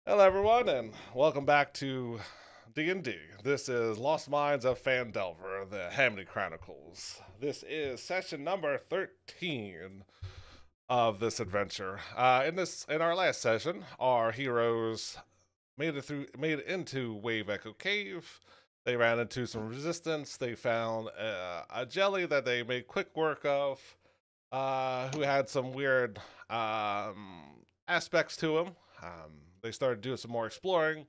Hello, everyone, and welcome back to D&D. This is Lost Minds of Phandelver, the Hamley Chronicles. This is session number 13 of this adventure. In our last session, our heroes made it into Wave Echo Cave. They ran into some resistance. They found a jelly that they made quick work of, who had some weird aspects to him. They started doing some more exploring.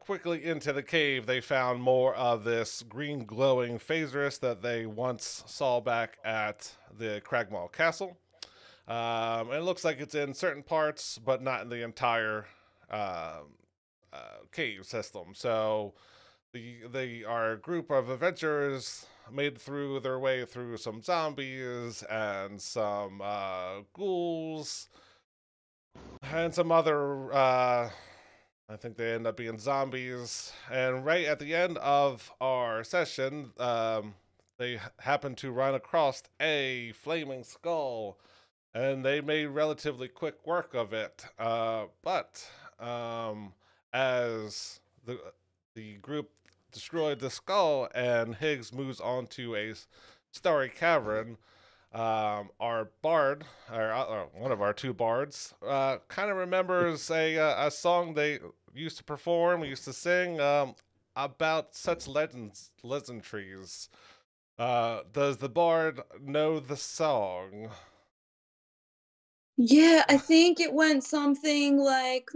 Quickly into the cave, they found more of this green glowing Phaserus that they once saw back at the Cragmaw Castle. It looks like it's in certain parts, but not in the entire uh, cave system. So they are a group of adventurers made through their way through some zombies and some ghouls and some other I think they end up being zombies. And right at the end of our session, they happen to run across a flaming skull, and they made relatively quick work of it. But as the group destroyed the skull, and Higgs moves on to a starry cavern, our bard, or one of our two bards, kind of remembers a song they used to perform, used to sing about such legendries. Does the bard know the song? Yeah, I think it went something like,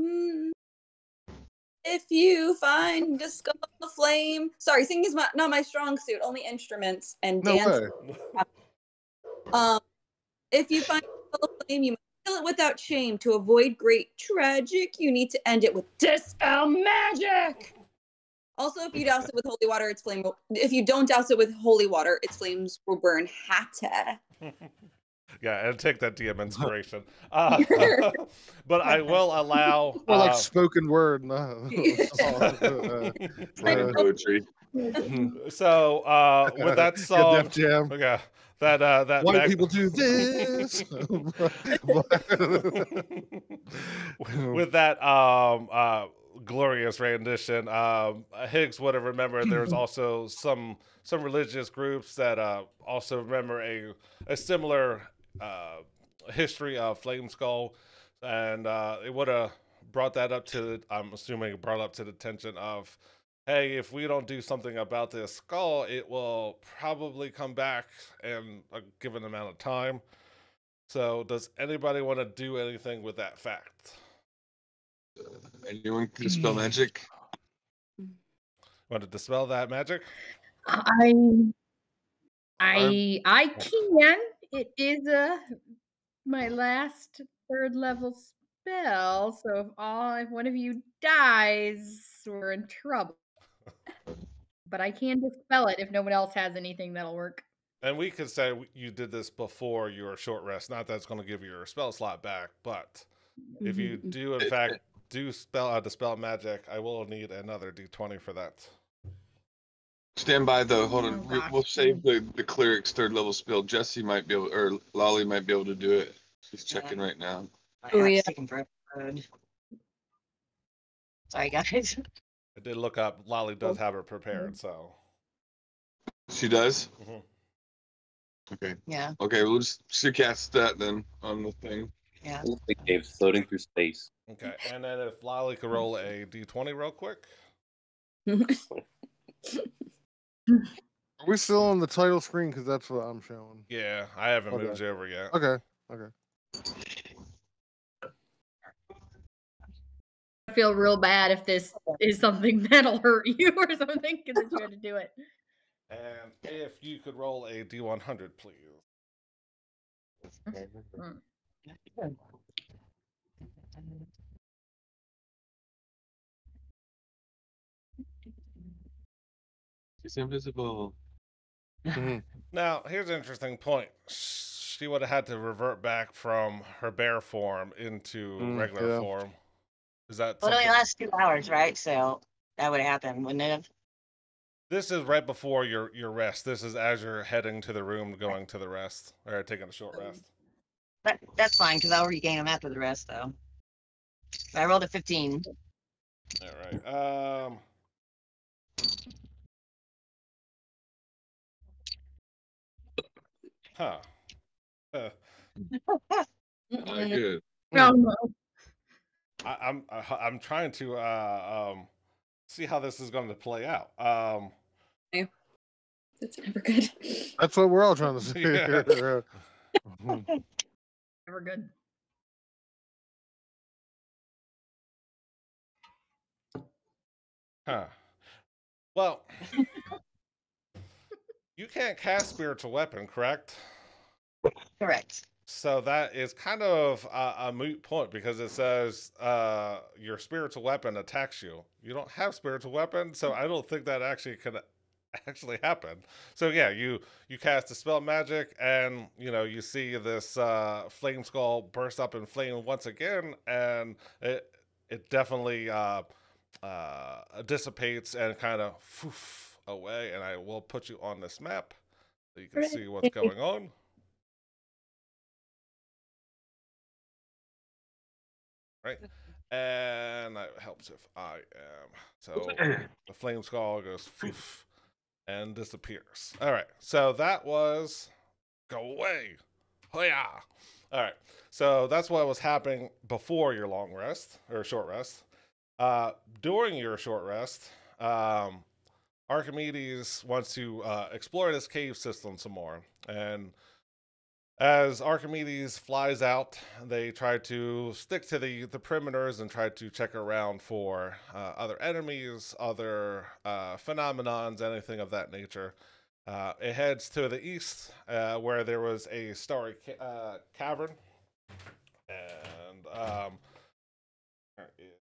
if you find a skull of flame. Sorry, singing is not my strong suit, only instruments and No dance. way. Um, if you find a skull of flame, you must kill it without shame. To avoid great tragic, you need to end it with dispel magic. Also, if you douse it with holy water, its flame will, if you don't douse it with holy water, its flames will burn hotter. Yeah, and take that DM inspiration. But I will allow. More like spoken word. No. Poetry. So with that song, Def Jam. yeah, that White people do this. with that glorious rendition, Higgs would have remembered there was also some religious groups that also remember a similar history of Flame Skull, and it would have brought that up to, I'm assuming it brought up to the attention of, hey, if we don't do something about this skull, it will probably come back in a given amount of time. So, does anybody want to do anything with that fact? Anyone can dispel magic? Want to dispel that magic? I can. It is my last third level spell, so if one of you dies, we're in trouble. But I can dispel it if no one else has anything that'll work. And we could say you did this before your short rest. Not that it's going to give you your spell slot back, but if you do, in fact, dispel magic, I will need another d20 for that. Stand by though. Hold on. gosh. We'll save the cleric's third level spell. Jesse might be able, or Lolly might be able to do it. She's checking right now. Oh, yeah. Taking forever. Sorry, guys. I did look up. Lolly does have it prepared, so. She does? Mhm. Okay. Yeah, Okay, we'll just cast that then on the thing. yeah. Looks like Dave's floating through space. Okay, and then if Lolly could roll a d20 real quick. Are we still on the title screen? Because that's what I'm showing. Yeah, I haven't Okay. moved you over yet. Okay. Okay. I feel real bad if this is something that'll hurt you or something because you had to do it. And if you could roll a d100, please. She's invisible. Now, here's an interesting point. She would have had to revert back from her bear form into regular yeah. form. Is that Well, it only something? lasts 2 hours, right? So that would happen, wouldn't it have? This is right before your rest. This is as you're heading to the room, going to the rest, or taking a short rest. That's fine, because I'll regain them after the rest, though. I rolled a 15. All right. Huh. Uh, Not Mm-mm. good. Oh no. I'm trying to see how this is going to play out. That's never good. That's what we're all trying to say Yeah. here. Never good. Huh. Well, you can't cast spiritual weapon, correct? Correct. So that is kind of a moot point because it says your spiritual weapon attacks you. You don't have spiritual weapon, so I don't think that actually can actually happen. So yeah, you cast a spell magic, and you see this flame skull burst up in flame once again, and it definitely dissipates and kind of away. And I will put you on this map so you can see what's going on. Right, and it helps if I am. So the flame skull goes and disappears. All right, so that was go away. Hoya! All right, so that's what was happening before your long rest or short rest. During your short rest, Archimedes wants to explore this cave system some more. And as Archimedes flies out, they try to stick to the perimeters and try to check around for other enemies, other phenomenons, anything of that nature. It heads to the east, where there was a starry cavern, and where is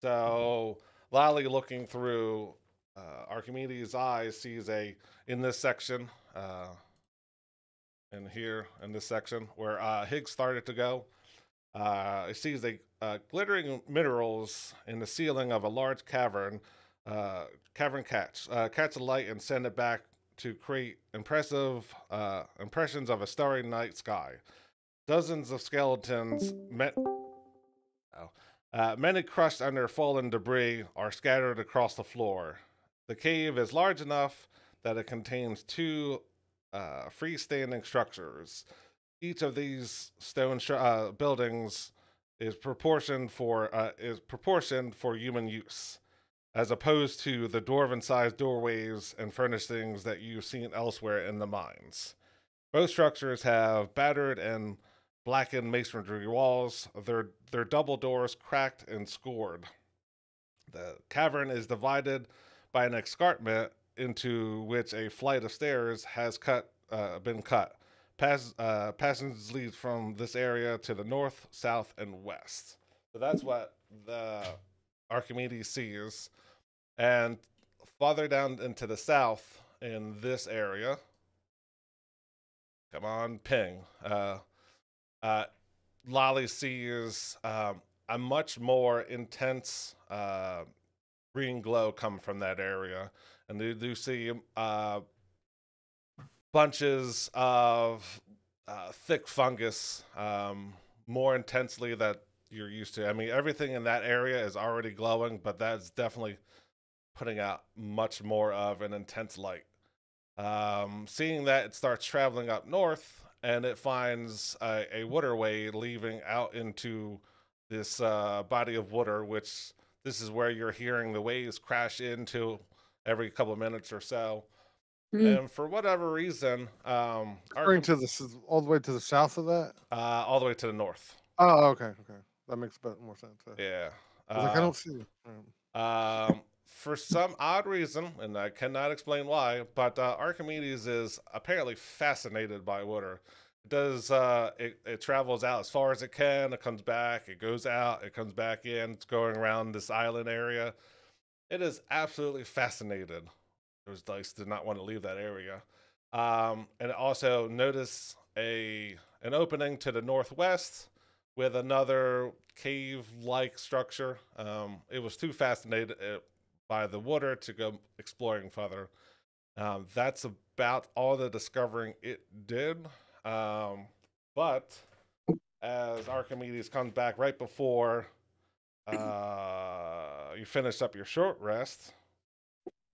so Lally, looking through Archimedes' eyes, sees in this section, in this section where Higgs started to go. It sees glittering minerals in the ceiling of a large cavern. Cavern catch the light and send it back to create impressive impressions of a starry night sky. Dozens of skeletons many crushed under fallen debris are scattered across the floor. The cave is large enough that it contains two freestanding structures. Each of these stone buildings is proportioned for human use, as opposed to the dwarven-sized doorways and furnishings that you've seen elsewhere in the mines. Both structures have battered and blackened masonry walls, their double doors cracked and scored. The cavern is divided by an escarpment into which a flight of stairs has been cut. Passages lead from this area to the north, south, and west. So that's what the Archimedes sees. And farther down into the south, in this area, come on, ping. Lolly sees a much more intense green glow come from that area, and they do see bunches of thick fungus more intensely that you're used to. I mean, everything in that area is already glowing, but that's definitely putting out much more of an intense light. Seeing that, it starts traveling up north, and it finds a waterway leaving out into this body of water, which this is where you're hearing the waves crash into every couple of minutes or so. And for whatever reason, Going to all the way to the south of that. all the way to the north. Oh, okay, that makes a bit more sense. Yeah. I was like, I don't see it. For some odd reason, and I cannot explain why, but Archimedes is apparently fascinated by water. It does. It travels out as far as it can. It comes back. It goes out. It comes back in. It's going around this island area. It is absolutely fascinated. Those dice did not want to leave that area. And it also noticed an opening to the northwest with another cave-like structure. It was too fascinated by the water to go exploring further. That's about all the discovering it did. But as Archimedes comes back right before you finish up your short rest,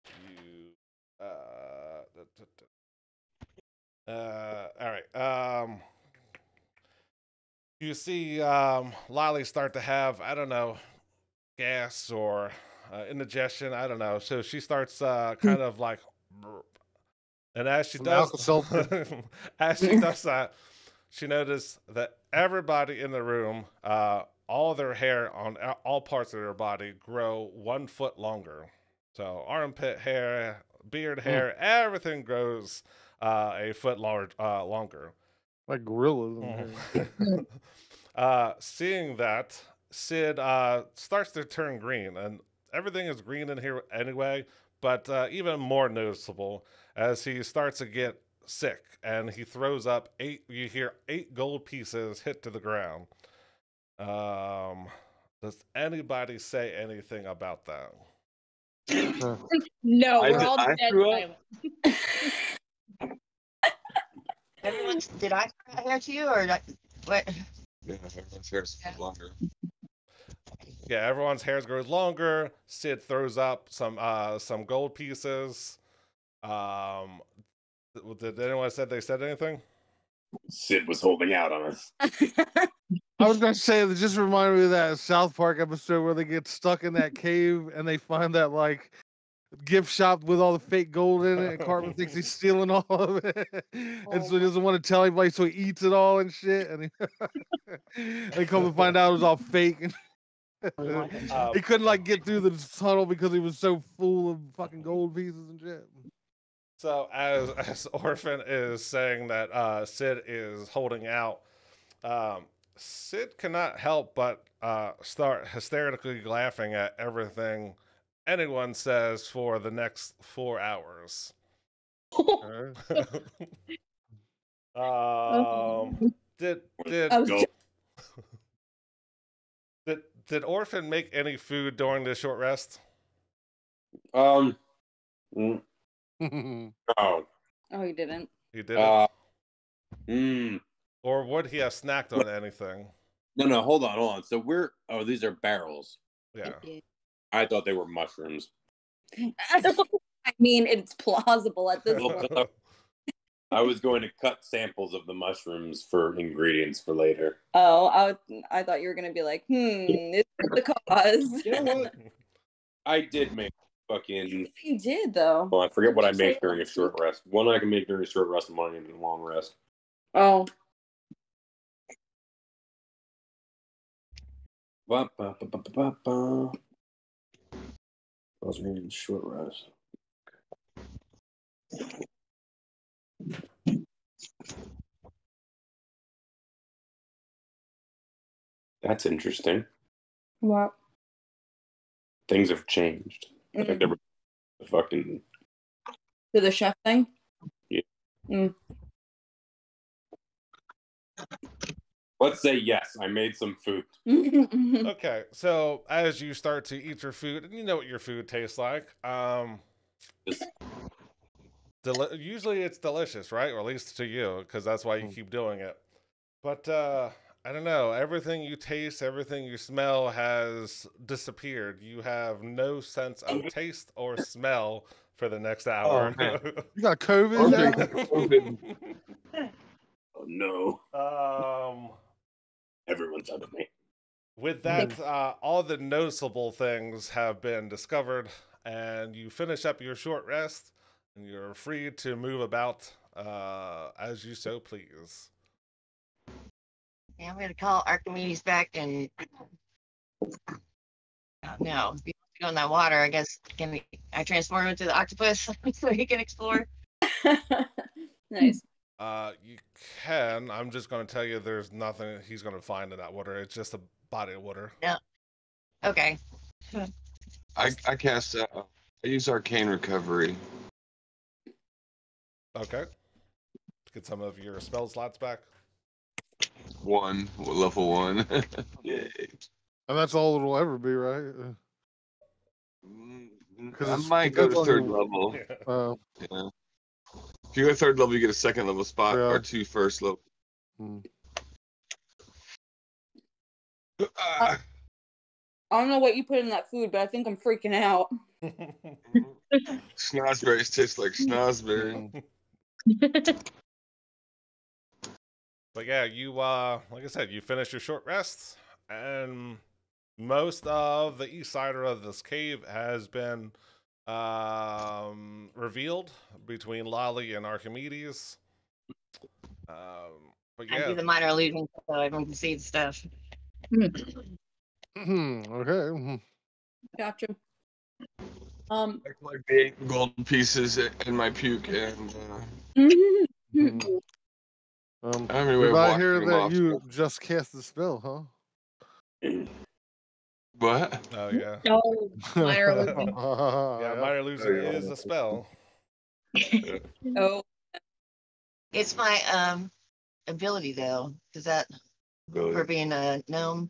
you all right. You see Lolly start to have, I don't know, gas or indigestion. I don't know. So she starts kind of like, and as she Some does, Alka-Seltzer. as she does that, she noticed that everybody in the room, all their hair on all parts of their body grow 1 foot longer. So armpit hair, beard hair, everything grows a foot longer. Like gorillas. In here. Seeing that, Sid starts to turn green, and everything is green in here anyway, but even more noticeable as he starts to get sick and he throws up you hear 8 gold pieces hit to the ground. Does anybody say anything about that? No, I we're all I dead threw up. silent. Everyone's, did I cut hair to you or did what? Yeah, everyone's hair's longer. Yeah, everyone's hair grows longer. Sid throws up some gold pieces. Did anyone said anything? Sid was holding out on us. I was gonna say that just reminded me of that South Park episode where they get stuck in that cave and they find that like gift shop with all the fake gold in it, and Cartman thinks he's stealing all of it, and so he doesn't want to tell anybody, so he eats it all and shit. And they come to find out it was all fake, and he couldn't like get through the tunnel because he was so full of fucking gold pieces and shit. So as Orphan is saying that Sid is holding out, Sid cannot help but start hysterically laughing at everything anyone says for the next 4 hours. Did I was Go. did Orphan make any food during this short rest? Mm, Oh, no. Oh, you didn't. He didn't, Mm, or would he have snacked on anything? no, hold on. So these are barrels. Yeah. I thought they were mushrooms. I mean, it's plausible at this point. I was going to cut samples of the mushrooms for ingredients for later. Oh, I thought you were gonna be like, this is the cause. You know what? I did make fucking. You did though. Well, I forget what I Did you say make during a short rest. One I can make during a short rest, and one in a long rest. Oh, Ba, ba, ba, ba, ba, ba. Those are in short rest. That's interesting. what? Things have changed. Like Mm. they were fucking. To the chef thing? Yeah. Mm. Let's say yes. I made some food. Okay, so as you start to eat your food, and you know what your food tastes like, usually it's delicious, right? Or at least to you, because that's why you keep doing it. But I don't know. Everything you taste, everything you smell has disappeared. You have no sense of taste or smell for the next hour. man. you got COVID now? Oh no! Everyone's out of me. With that, all the noticeable things have been discovered, and you finish up your short rest, and you're free to move about as you so please. Yeah, I'm gonna call Archimedes back and no, if he wants to go in that water, I guess I transform him into the octopus so he can explore. Nice. You can. I'm just going to tell you there's nothing he's going to find in that water. It's just a body of water. Okay. I cast I use arcane recovery. Okay. Get some of your spell slots back. Level 1. Yay. And that's all it'll ever be, right? I it's- might go to depends on third your- level. Uh, Yeah. If you go 3rd level, you get a 2nd level spot Yeah. or 2 first level. Hmm. Ah. I don't know what you put in that food, but I think I'm freaking out. Snozberries taste like snozberry. But yeah, you like I said, you finished your short rest, and most of the east side of this cave has been revealed between Lolly and Archimedes. But I yeah, do the minor illusion so everyone can see the stuff. Okay. Mhm. Gotcha. Like the 8 gold pieces in my puke, and Mhm. I don't have any way Did of I washing hear them that off. you just cast the spell, What? oh yeah, Oh, minor huh? illusion. yeah. Yep. Minor illusion yeah. is a spell. Oh, It's my ability though. Does that for being a gnome?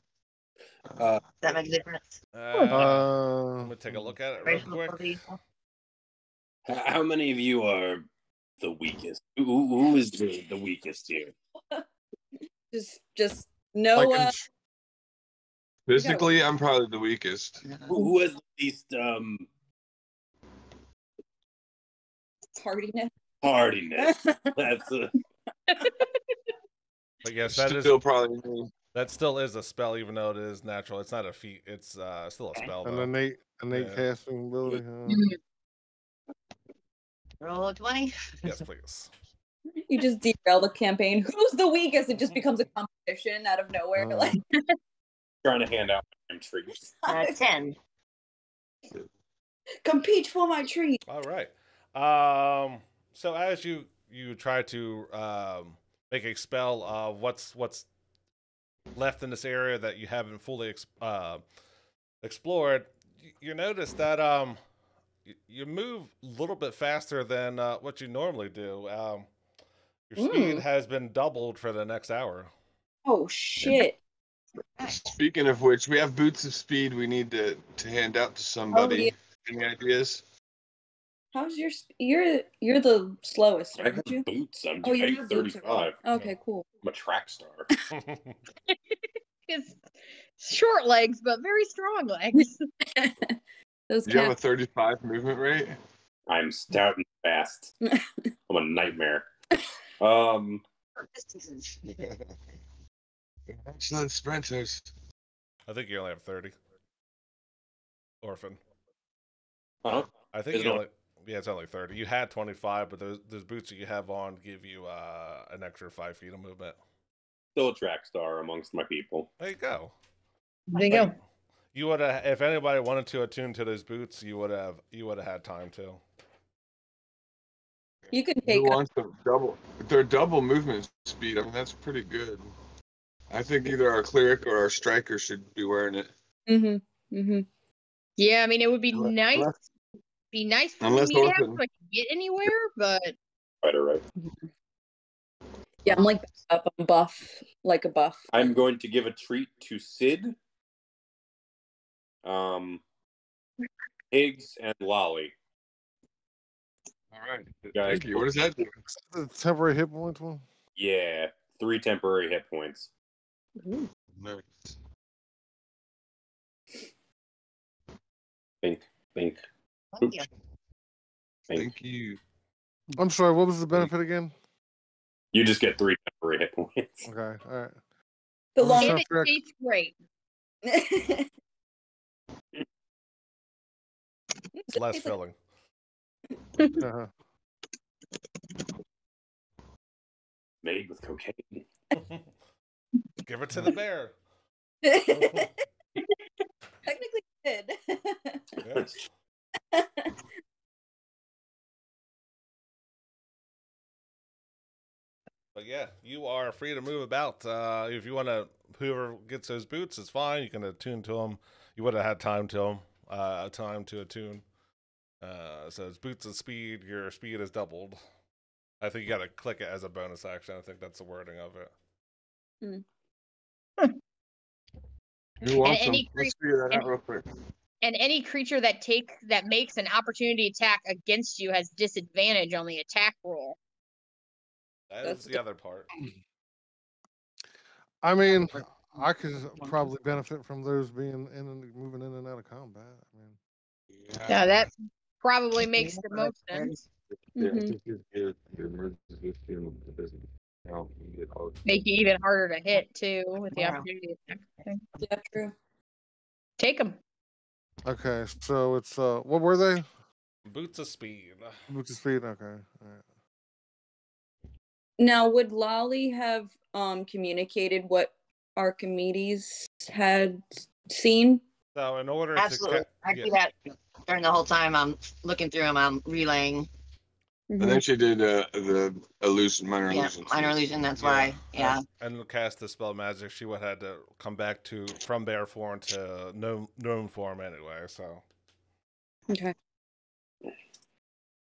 Does that make a difference? Let me take a look at it real Racial quick. ability? How many of you are the weakest? Who is the weakest here? just no. Like, Physically, I'm probably the weakest. Who has the least Hardiness. hardiness? That's But yes, that is Still probably me. that still is a spell, even though it is natural. It's not a feat. It's still a spell an though. innate Yeah. casting ability. Roll a 20. Yes, please. You just derail the campaign. Who's the weakest? It just becomes a competition out of nowhere. Like, trying to hand out treats. 10. compete for my treat. All right. So as you try to make a spell of what's left in this area that you haven't fully explored, you notice that you move a little bit faster than what you normally do. Your speed has been doubled for the next hour. Oh shit! Speaking of which, we have boots of speed we need to hand out to somebody. yeah. Any ideas? How's you're the slowest, I aren't have you? boots. I'm Oh, you height have boots. 35. Okay, cool. I'm a track star. It's short legs, but very strong legs. Those Do you have a cats. 35 movement rate? I'm stout and fast. I'm a nightmare. Excellent sprinters. I think you only have 30. Orphan. Huh? I think Is you it only, yeah, it's only 30. You had 25, but those boots that you have on give you an extra 5 feet of movement. Still a track star amongst my people. There you go. There you go. You would have, if anybody wanted to attune to those boots, you would have had time to. You can Who take up. wants them double? They're double movement speed. I mean, that's pretty good. I think either our cleric or our striker should be wearing it. Yeah, I mean, it would be nice. Unless- Be nice for unless me to have Orphan- so I can get anywhere, but Right. Yeah, I'm like up. I'm buff, like a buff. I'm going to give a treat to Sid, Higgs, and Lolly. All right. Guys, Thank you. What does that do? The temporary hit points one. Yeah, 3 temporary hit points. Nice. Think. Thank you. Thank you. I'm sorry. What was the benefit again? You just get 3 temporary hit points. Okay. All right. The I'm long. sorry. and it tastes great. It's less filling. Uh-huh. Made with cocaine. Give it to the bear. Technically, did. Yeah. But yeah, you are free to move about. If you want to, whoever gets those boots is fine. You can attune to them. You would have had time to attune. So it's boots of speed. Your speed is doubled. I think you got to click it as a bonus action. I think that's the wording of it. Who wants And them? any Let's figure that out real quick. And any creature that makes an opportunity attack against you has disadvantage on the attack roll. That That's is the other part. I mean, I could probably benefit from those being in and moving in and out of combat. I mean, Yeah, that probably makes the most sense. Mhm. Make you even harder to hit too with the Wow. opportunity attack thing. Yeah, true. Take them. okay, so it's what were they? Boots of speed. Boots of speed. Okay, all right. Now, would Lolly have communicated what Archimedes had seen? So in order Absolutely. to I do that during the whole time I'm looking through them. I'm relaying. And then she did the illusion, minor Yeah, illusion. minor illusion. That's why. Yeah. And to cast the spell magic, she would have had to come back from bear form to gnome form anyway. So Okay.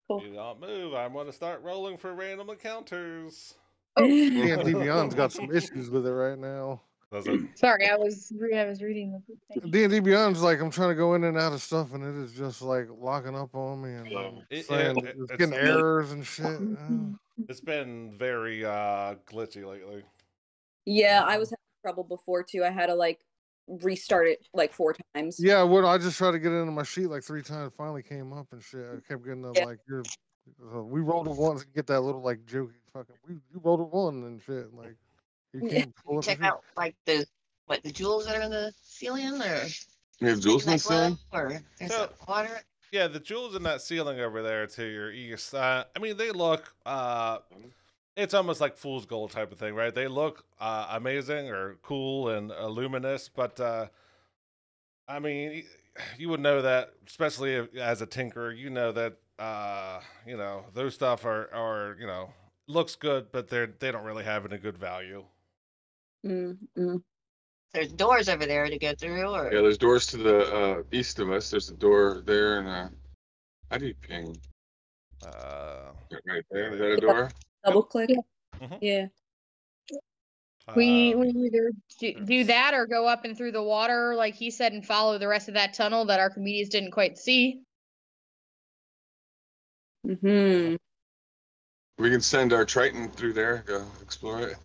Cool. do not move. I'm going to start rolling for random encounters. D&D Beyond's got some issues with it right now. Does it? Sorry, I was reading the book. Thank you. D&D Beyond's like I'm trying to go in and out of stuff, and it is just like locking up on me and saying it's getting errors and shit. It's been very glitchy lately. Yeah, I was having trouble before too. I had to like restart it like 4 times. Yeah, well, I just tried to get into my sheet like 3 times. Finally came up and shit. I kept getting the like we rolled a 1 to get that little like jokey fucking. You rolled a 1 and shit. Like you can't pull up. Check out like the jewels that are in the ceiling, or You have jewels in the that glow, ceiling? or there's So- water. Yeah, the jewels in that ceiling over there to your east. I mean, they look. It's almost like fool's gold type of thing, right? They look amazing or cool and luminous, but I mean, you would know that, especially as a tinkerer. You know that those stuff are looks good, but they don't really have any good value. Mm-mm. There's doors over there to go through, or Yeah, there's doors to the east of us. There's a door there, and how do you ping? Right there. Is that a door? Double click. Mhm. Yeah. We either do that or go up and through the water, like he said, and follow the rest of that tunnel that Archimedes didn't quite see. Hmm. We can send our Triton through there, go explore it.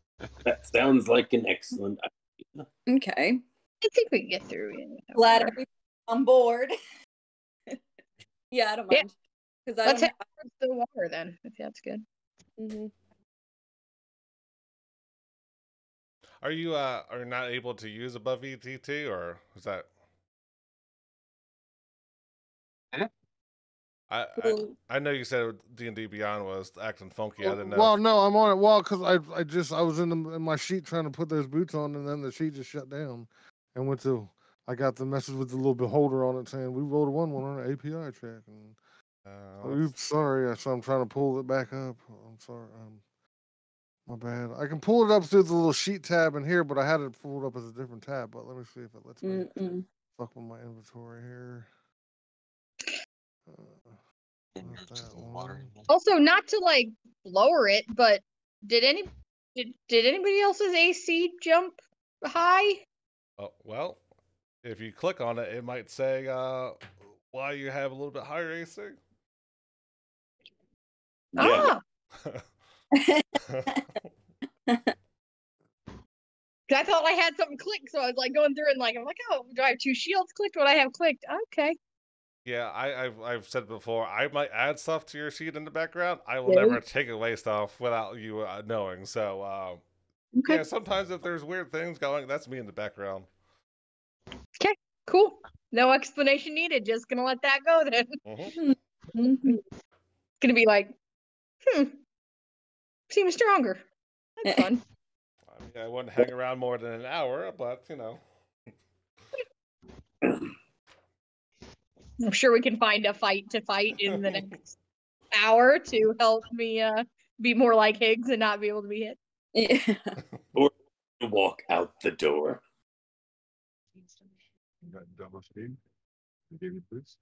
That sounds like an excellent idea. Okay. I think we can get through. Glad everybody's on board. Yeah, I don't Yeah. mind. Because I Let's don't head towards the water then, if that's good. Mhm. Are you not able to use above VTT, or is that? I know you said D&D Beyond was acting funky. I didn't know. Well, no, I'm on it. Well, because I was in my sheet trying to put those boots on, and then the sheet just shut down, and went to. I got the message with the little beholder on it saying we rolled a 1 on an API check, and oops, sorry. So I'm trying to pull it back up. I'm sorry. My bad. I can pull it up through the little sheet tab in here, but I had it pulled up as a different tab. But let me see if it lets me fuck with my inventory here. Also, not to like lower it, but did anybody else's AC jump high? Oh, well, if you click on it, it might say why you have a little bit higher AC. Ah, I thought I had something clicked, so I was like going through and like I'm like, oh, do I have 2 shields clicked? What I have clicked? Okay. Yeah, I've said it before. I might add stuff to your sheet in the background. I will Really? never take away stuff without you knowing. So Okay. yeah, sometimes if there's weird things going, that's me in the background. Okay. Cool. No explanation needed. Just gonna let that go then. Mm-hmm. It's gonna be like, seems stronger. That's fun. I mean, I wouldn't hang around more than an hour, but I'm sure we can find a fight to fight in the next hour to help me be more like Higgs and not be able to be hit. Yeah. Or walk out the door. You got double speed. You gave you boots.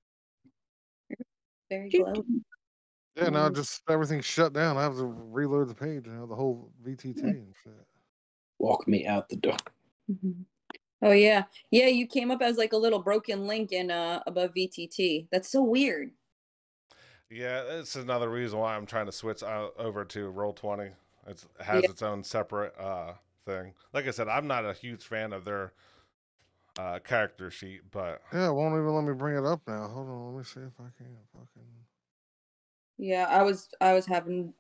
Very glow. Yeah, now just everything's shut down. I have to reload the page, the whole VTT and shit. Walk me out the door. Mhm. Oh yeah, yeah. You came up as like a little broken link in above VTT. That's so weird. Yeah, it's another reason why I'm trying to switch over to Roll20. it has its own separate thing. Like I said, I'm not a huge fan of their character sheet, but Yeah, it won't even let me bring it up now. Hold on, let me see if I can fucking. Yeah, I was having,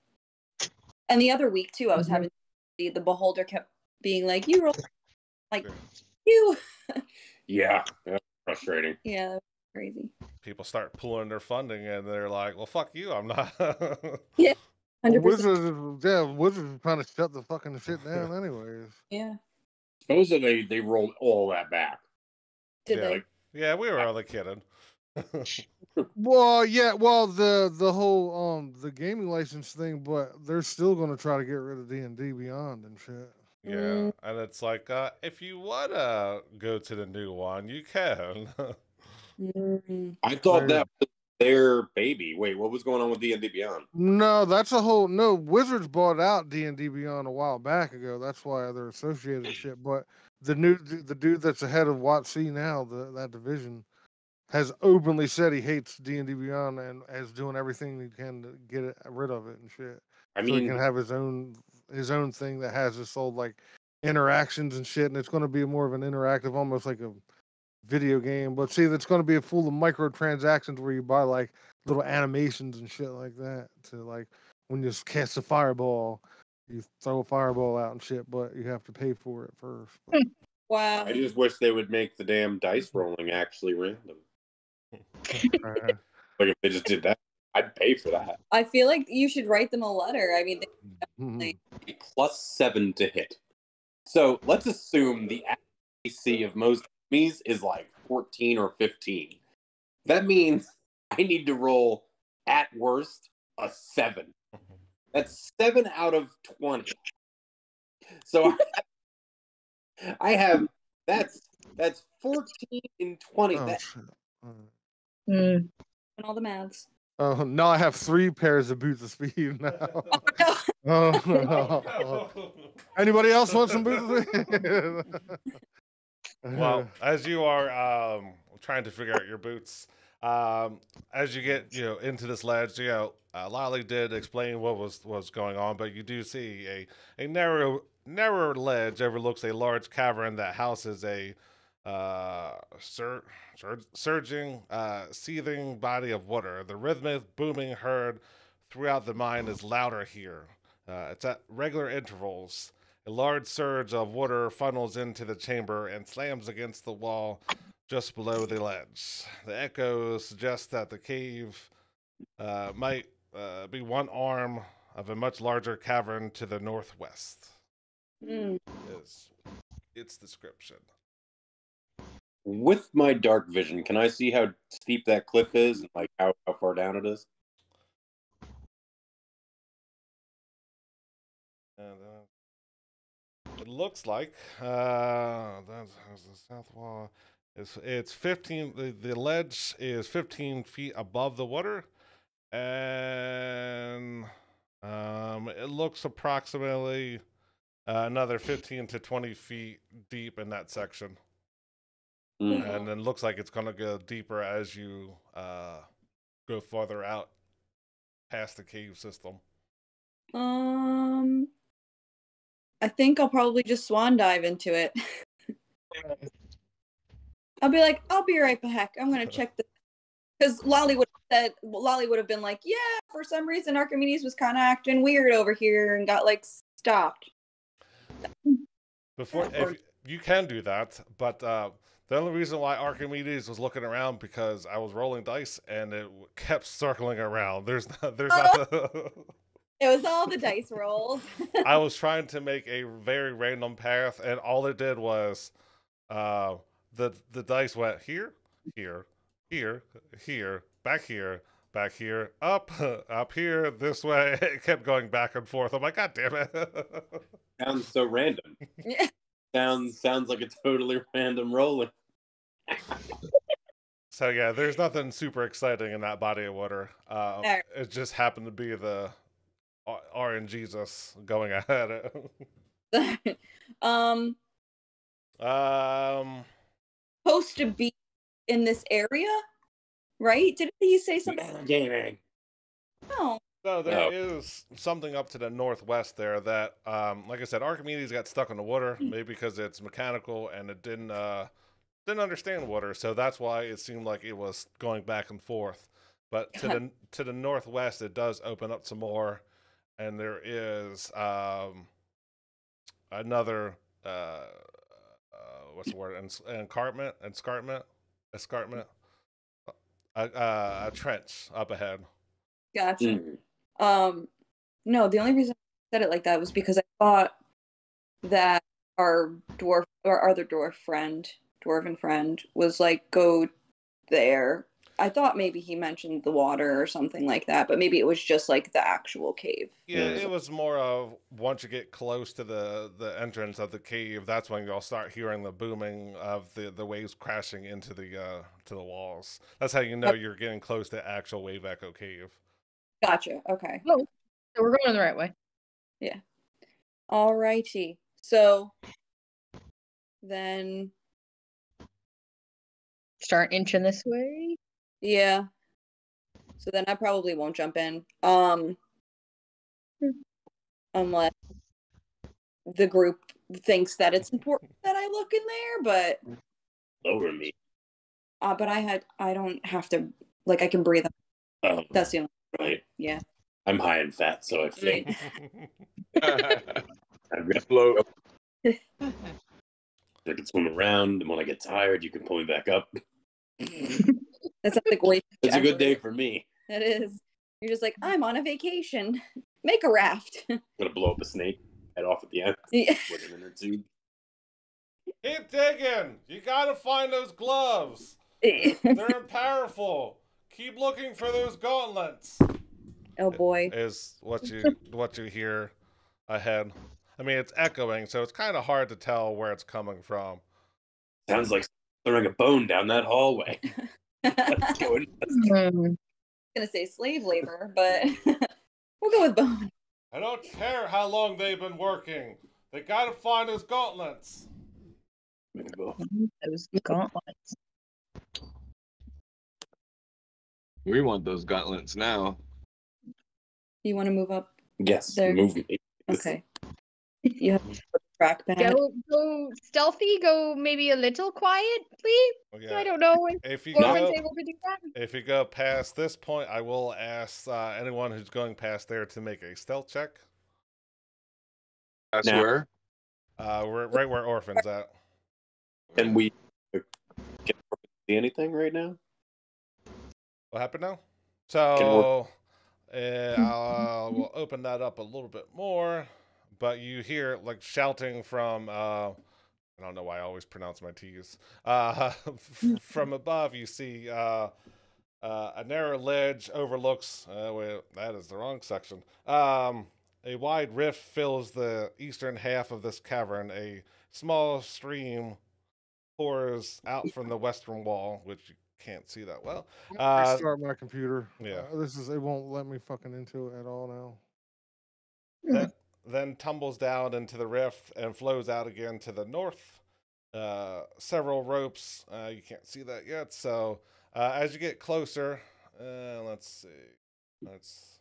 and the other week too, I was having the beholder kept being like, "You roll," like you. Yeah, that's frustrating. Yeah, that's crazy. people start pulling their funding and they're like, well, fuck you, I'm not. Yeah, Well, 100%. Wizards is trying to shut the fucking shit down, anyways. Yeah, Supposedly they rolled all that back. did Yeah. they? Yeah, we were only kidding. Well, yeah, well, the whole the gaming license thing, but they're still gonna try to get rid of D&D Beyond and shit. Yeah, and it's like, if you wanna go to the new one, you can. I thought Right. that was their baby. Wait, what was going on with D&D Beyond? No, that's a whole no. Wizards bought out D&D Beyond a while back ago. That's why they're associated with shit. But the dude that's the head of WotC now, that division, has openly said he hates D&D Beyond and is doing everything he can to get rid of it and shit. I So he mean, can have his own thing that has this old like interactions and shit, and it's going to be more of an interactive, almost like a video game. But see, it's going to be full of microtransactions where you buy like little animations and shit like that. To like when you cast a fireball, you throw a fireball out and shit, but you have to pay for it first. But, Wow. I just wish they would make the damn dice rolling actually random. Like if they just did that, I'd pay for that. I feel like you should write them a letter. I mean, +7 to hit. So let's assume the AC of most enemies is like 14 or 15. That means I need to roll at worst a 7. That's 7 out of 20. So I have that's 14 in 20. oh, That, shit. and all the maths. Oh, now I have 3 pairs of boots of speed now. Oh. Anybody else want some boots of speed? Well, as you are trying to figure out your boots, as you get into this ledge, Lolly did explain what was going on, but you do see a narrower ledge overlooks a large cavern that houses a surging, seething body of water. The rhythmic booming heard throughout the mine is louder here. It's at regular intervals. A large surge of water funnels into the chamber and slams against the wall just below the ledge. The echo suggests that the cave might be one arm of a much larger cavern to the northwest. Is its description. with my dark vision, can I see how steep that cliff is and like how far down it is? And it looks like that's the south wall. It's 15. The ledge is 15 feet above the water, and it looks approximately another 15 to 20 feet deep in that section. And then looks like it's gonna go deeper as you go farther out past the cave system. I think I'll probably just swan dive into it. I'll be like, I'll be right back. I'm gonna check this. Because Lolly would have been like, yeah, for some reason Archimedes was kind of acting weird over here and got like stopped. If you can do that, but the only reason why Archimedes was looking around because I was rolling dice and it kept circling around. There's not. It was all the dice rolls. I was trying to make a very random path, and all it did was the dice went here, here, here, here, back here, up here, this way. It kept going back and forth. I'm like, God damn it! Sounds so random. Sounds like a totally random rolling. So yeah, there's nothing super exciting in that body of water. It just happened to be the RNGesus going ahead. Supposed to be in this area, right? Didn't he say something? Gaming. No. So there is something up to the northwest there that, like I said, Archimedes got stuck in the water, maybe because it's mechanical and it didn't understand water, so that's why it seemed like it was going back and forth. But to the northwest, it does open up some more, and there is another what's the word? Escarpment, a trench up ahead. Gotcha. No, the only reason I said it like that was because I thought that our other dwarven friend was like, go there. I thought maybe he mentioned the water or something like that, but maybe it was just like the actual cave. Yeah, it was more of once you get close to the entrance of the cave, that's when you'll start hearing the booming of the waves crashing into the to the walls. That's how you know you're getting close to actual Wave Echo Cave. Gotcha. Okay. Oh, so we're going the right way. Yeah. Alrighty. So then Start inching this way. yeah. So then I probably won't jump in. Unless the group thinks that it's important that I look in there, but Lower me. but I don't have to, like, I can breathe. That's the only right. Yeah. I'm high in fat, so I think I Float. I can swim around, and when I get tired, you can pull me back up. That sounds like way. It's a good day for me. It is. You're just like, I'm on a vacation. Make a raft. I'm gonna blow up a snake, head off at the end Yeah. with an inner tube. Keep digging. You gotta find those gloves. They're powerful. Keep looking for those gauntlets. Oh boy. Is what you hear ahead. I mean, it's echoing, so it's kind of hard to tell where it's coming from. Sounds like throwing a bone down that hallway. Let's go in. I'm gonna say slave labor, but we'll go with bone. I don't care how long they've been working. They gotta find those gauntlets. Those gauntlets. We want those gauntlets now. You want to move up? Yes, There. move me. Okay. You have to track back. Go stealthy. Go maybe a little quiet, please. Yeah. I don't know If you Gorman's go, able to do that. if you go past this point, I will ask anyone who's going past there to make a stealth check. I swear. We're right where Orphan's at. Can we see anything right now? What happened now? So we'll open that up a little bit more, but you hear like shouting from I don't know why I always pronounce my T's. From above, you see a narrow ledge overlooks. Wait, that is the wrong section. A wide rift fills the eastern half of this cavern. A small stream pours out from the western wall, which you can't see that well. Restart my computer. Yeah. It won't let me fucking into it at all now. Then tumbles down into the rift and flows out again to the north. Several ropes. You can't see that yet. So as you get closer, let's see. Let's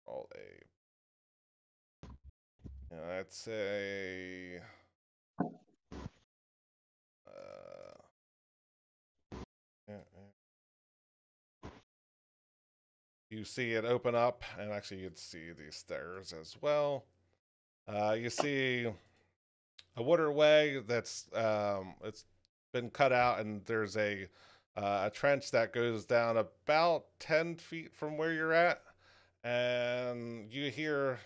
roll a. Let's say. You see it open up, and actually you'd see these stairs as well. You see a waterway that's it's been cut out, and there's a trench that goes down about 10 feet from where you're at, and you hear,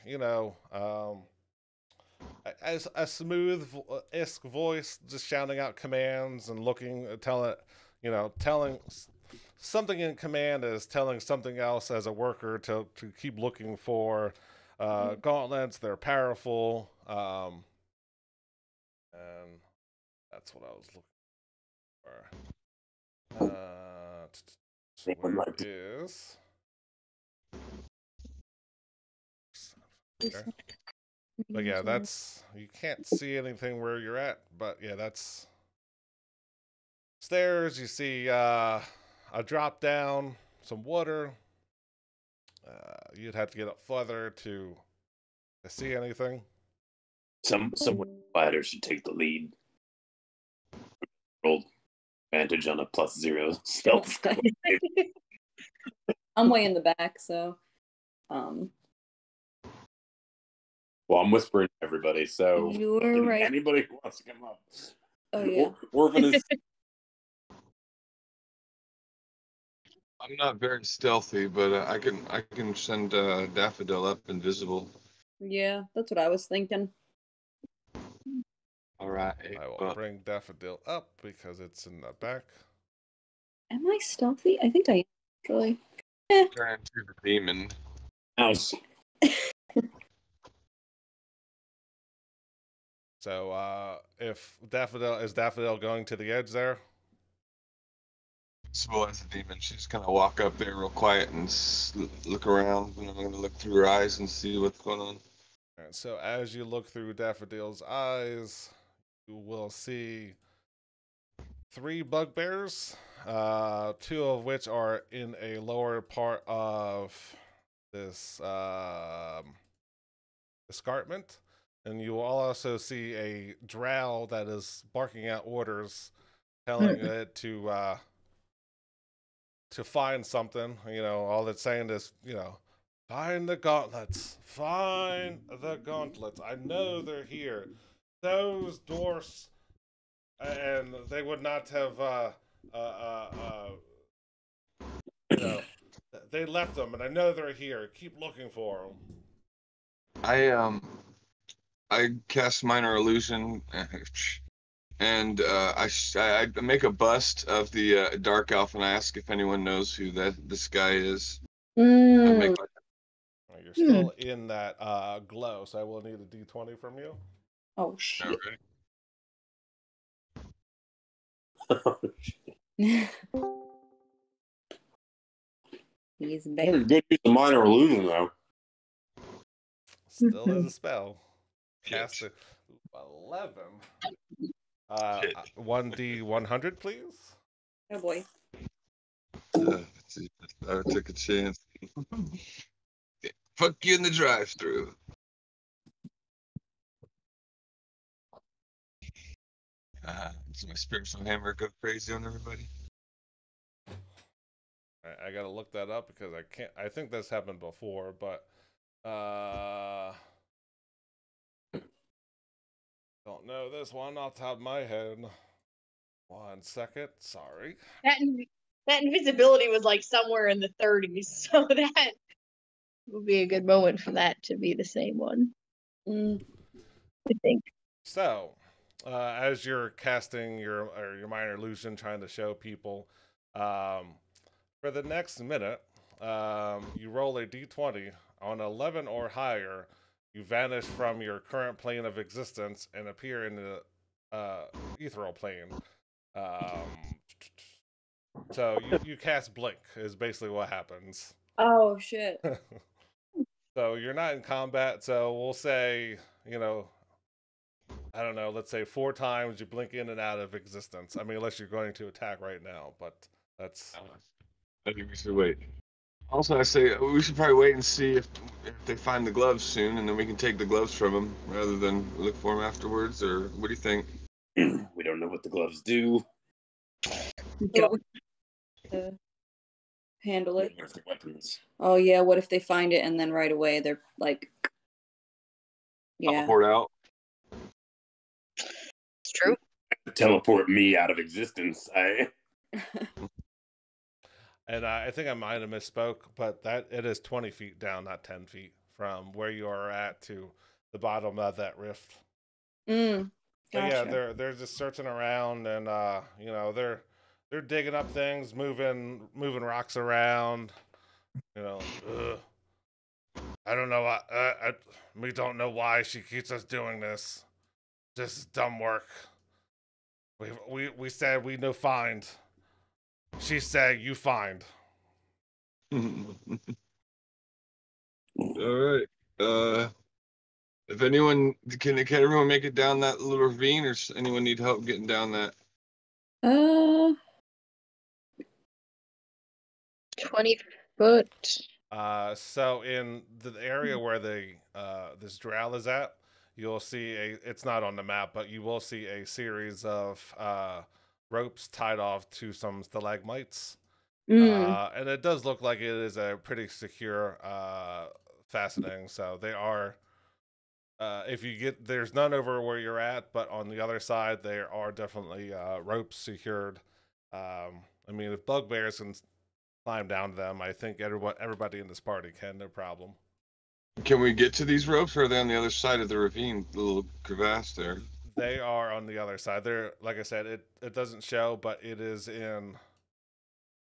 a smooth-esque voice just shouting out commands and telling something in command is telling something else as a worker to keep looking for gauntlets. They're powerful, and that's what I was looking for. Where is? Okay. But yeah, that's, you can't see anything where you're at, but yeah, that's stairs. You see a drop down, some water, You'd have to get up further to see anything. Someone ladder should take the lead. Roll advantage on a +0 stealth. I'm way in the back, so. Well, I'm whispering to everybody, so You're right. Anybody who wants to come up. Oh yeah. Orphan is. I'm not very stealthy, but I can send Daffodil up invisible. Yeah, that's what I was thinking. All right. I will bring Daffodil up because it's in the back. Am I stealthy? I think I am, actually. Turn into the demon. House. So, if Daffodil going to the edge there? Invisible as a demon. She's gonna walk up there real quiet and look around, and I'm gonna look through her eyes and see what's going on. All right, so as you look through Daffodil's eyes, you will see 3 bugbears, 2 of which are in a lower part of this escarpment, and you will also see a drow that is barking out orders, telling it to find something. All it's saying is, find the gauntlets. Find the gauntlets. I know they're here. Those dwarfs, and they would not have, they left them, and I know they're here. Keep looking for them. I cast minor illusion, and I make a bust of the dark elf, and I ask if anyone knows who this guy is. Mm. You're still in that glow, so I will need a d20 from you. Oh shit. Okay. He's Good bad. use of minor illusion, though. Still is a spell. Cast it. 11. 1d100, please. Oh boy. I took a chance. Fuck you in the drive-through. Does my spiritual hammer go crazy on everybody? I gotta look that up because I think this happened before, but don't know this one off the top of my head. 1 second, sorry. That invisibility was like somewhere in the 30s, so that would be a good moment for that to be the same one. I think. So, as you're casting your minor illusion, trying to show people, for the next minute, you roll a d20 on 11 or higher. You vanish from your current plane of existence and appear in the ethereal plane. So you cast blink is basically what happens. Oh shit. So you're not in combat. So we'll say, I don't know, let's say 4 times you blink in and out of existence. I mean, unless you're going to attack right now, but that's. I think we should wait. Also, I say we should probably wait and see if they find the gloves soon, and then we can take the gloves from them rather than look for them afterwards. Or what do you think? We don't know what the gloves do. Handle it. What if they're weapons? Oh yeah, what if they find it and then right away they're like, yeah. Teleport out. It's true. Teleport me out of existence. And I think I might have misspoke, but that it is 20 feet down, not 10 feet from where you are at to the bottom of that rift. Gotcha. But yeah, they're just searching around, and they're digging up things, moving rocks around. I don't know. We don't know why she keeps us doing this. This is dumb work. We said we no find. She said you find. All right. If anyone can everyone make it down that little ravine, or does anyone need help getting down that? 20 foot. So in the area where the this drow is at, you'll see it's not on the map, but you will see a series of ropes tied off to some stalagmites. And it does look like it is a pretty secure fastening. So they are, if you get, there's none over where you're at, but on the other side, there are definitely ropes secured. I mean, if bugbears can climb down to them, I think everybody in this party can, no problem. Can we get to these ropes, or are they on the other side of the ravine, the little crevasse there? They are on the other side. They're, like I said, it doesn't show, but it is in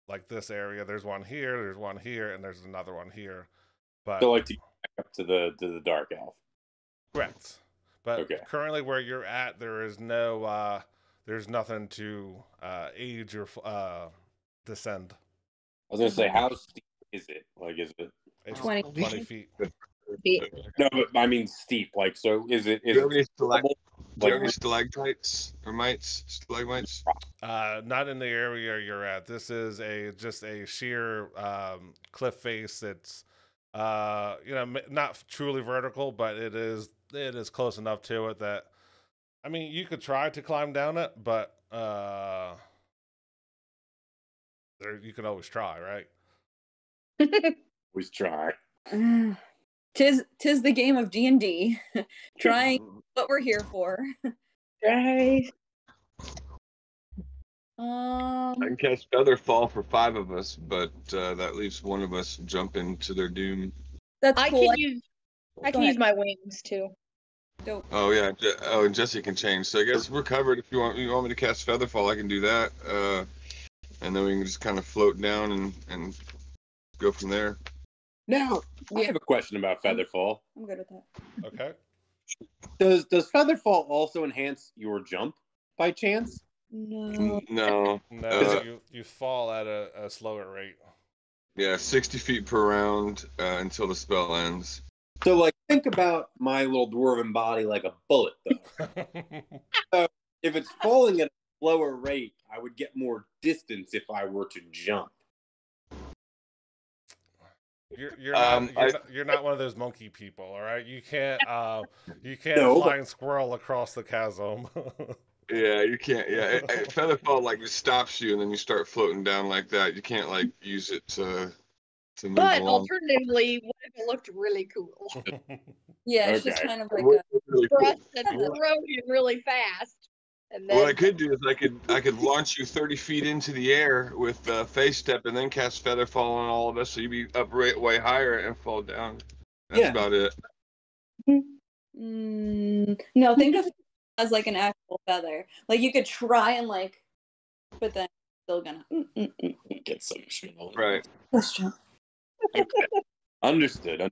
like this area. There's one here, and there's another one here. But So like to get back up to the dark elf. correct. But Okay. currently where you're at, there is no there's nothing to aid your descend. I was gonna say, how steep is it? Like, is it? It's 20 20 feet. No, but I mean steep. Like, so is it? Do you have any double? do you have any stalactites or stalagmites? Not in the area you're at. This is just a sheer cliff face. It's not truly vertical, but it is close enough to it that, I mean, you could try to climb down it, but you can always try, right? Always try. Tis the game of D&D. Trying what we're here for. Right. I can cast Featherfall for 5 of us, but that leaves one of us jump into their doom. That's I cool. can use I can use my wings too. Dope. Oh yeah. Oh, and Jesse can change. So I guess we're covered. If you want me to cast Featherfall, I can do that. And then we can just kind of float down and go from there. Now, I have a question about Featherfall. I'm good with that. Okay. Does Featherfall also enhance your jump by chance? No. No. No, you fall at a slower rate. Yeah, 60 feet per round until the spell ends. So, like, think about my little dwarven body like a bullet, though. So, if it's falling at a slower rate, I would get more distance if I were to jump. You're not one of those monkey people, all right? You can't No. flying squirrel across the chasm. Yeah, you can't. Yeah, Featherfall like just stops you, and then you start floating down like that. You can't like use it to move But along. alternatively, what if it looked really cool? Yeah, it's just Okay. kind of like Really For cool. us to throw him really fast. And then What I could do is I could launch you 30 feet into the air with Face Step, and then cast Featherfall on all of us, so you'd be up way higher and fall down. That's Yeah. about it. no, think of it as like an actual feather. Like you could try and like, but then still gonna Get some shit on. Right. let's jump. Understood. Are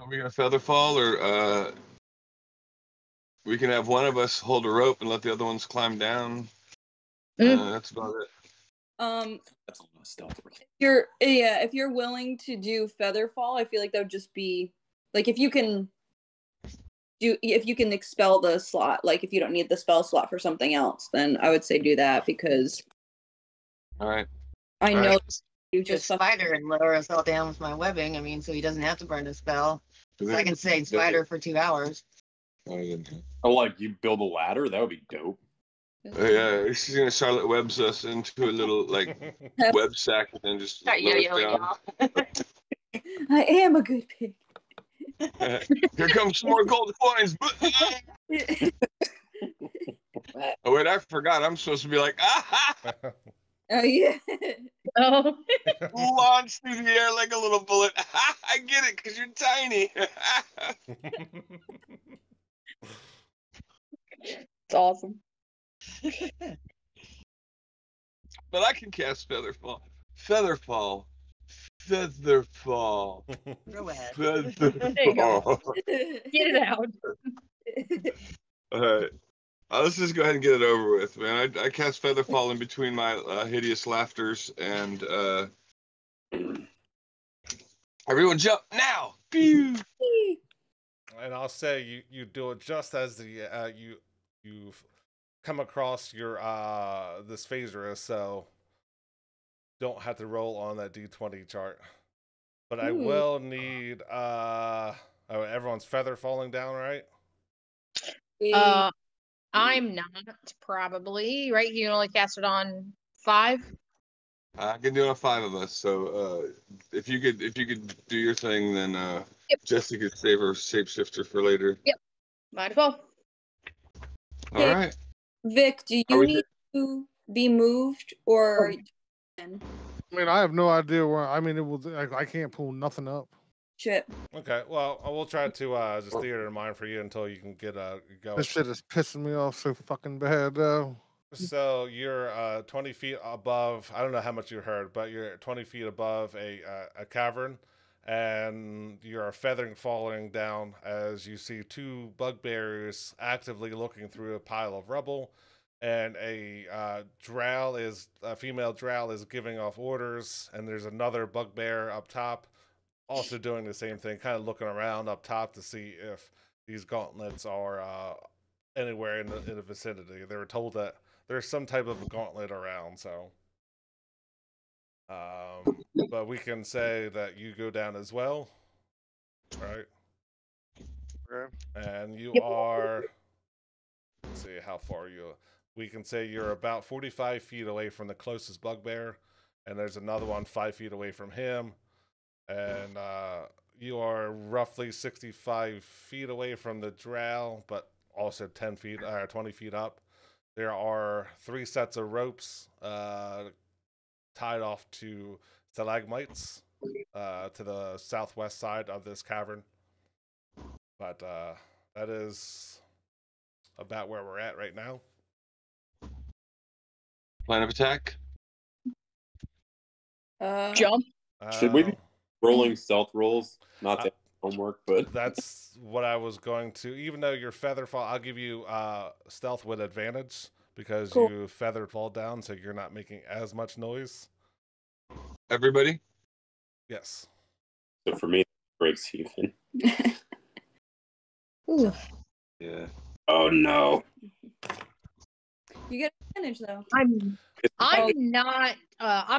we gonna Featherfall, or we can have one of us hold a rope and let the other ones climb down. That's about it. That's a lot of stuff. If you're willing to do Featherfall, I feel like that would just be like if you can expel the slot, like if you don't need the spell slot for something else, then I would say do that because All right. I All know right. you Just just spider and lower us all down with my webbing. I mean, so he doesn't have to burn a spell. So I can say spider for 2 hours. Oh, like you build a ladder? That would be dope. Yeah, she's gonna Charlotte Webs us into a little like web sack and then just Start lower us yo-yoing down. y'all. I am a good pig. Here comes some more gold coins. Oh wait, I forgot. I'm supposed to be like, ah, Oh yeah. oh, launch through the air like a little bullet. I get it, because you're tiny. it's awesome. But I can cast Featherfall. Featherfall. Featherfall. Go ahead. There you go. Featherfall. Get it out. All right. Let's just go ahead and get it over with, man. I cast Featherfall in between my hideous laughters, and everyone jump now! Pew! And I'll say you do it just as the you've come across your this phaser, so don't have to roll on that D20 chart. But I Ooh. will need everyone's feather falling down, right? I'm not probably right. You can only cast it on 5. I can do it on 5 of us. So if you could do your thing, then Yep. Jesse could save her shapeshifter for later. Yep. Might as well. All Okay. right. Vic, do Are you we need to be moved or? I mean, I have no idea where. I mean, it was. I can't pull nothing up. Shit. Okay, well, we'll try to just theater in mind for you until you can get go. This shit is pissing me off so fucking bad, though. So you're 20 feet above. I don't know how much you heard, but you're 20 feet above a cavern, and you're feathering falling down as you see 2 bugbears actively looking through a pile of rubble, and a female drow is giving off orders, and there's another bugbear up top also doing the same thing, kind of looking around up top to see if these gauntlets are anywhere in the vicinity. They were told that there's some type of gauntlet around, so but we can say that you go down as well, right? Okay. And you Yep. are, let's see how far we can say you're about 45 feet away from the closest bugbear, and there's another one 5 feet away from him, and you are roughly 65 feet away from the drow, but also 10 feet or 20 feet up. There are 3 sets of ropes tied off to stalagmites to the southwest side of this cavern. But that is about where we're at right now. Plan of attack. Jump. Should we be Uh, rolling stealth rolls? Not to homework, but That's what I was going to. Even though your feather fall, I'll give you stealth with advantage because Cool. you feathered fall down, so you're not making as much noise. Everybody. Yes. so for me, it breaks even. Ooh. Yeah. Oh no! You get advantage though. I'm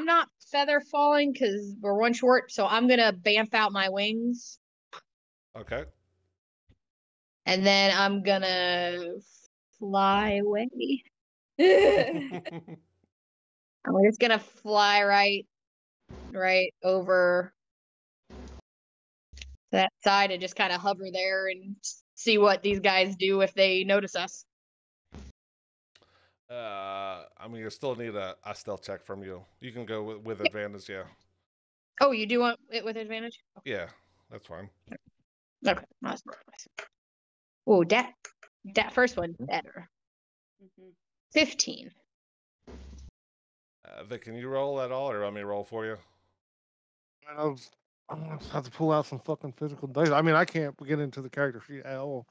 not feather falling because we're one short, so I'm gonna bamf out my wings, Okay. and then I'm gonna fly away. I'm just gonna fly right over that side and just kind of hover there and see what these guys do if they notice us. I mean, you still need a stealth check from you. You can go with advantage, yeah. Oh, you do want it with advantage? Yeah, that's fine. Okay. Oh, that first one better. 15. Vic, can you roll at all, or let me roll for you? I'm gonna have to pull out some fucking physical dice. I mean, I can't get into the character sheet at all.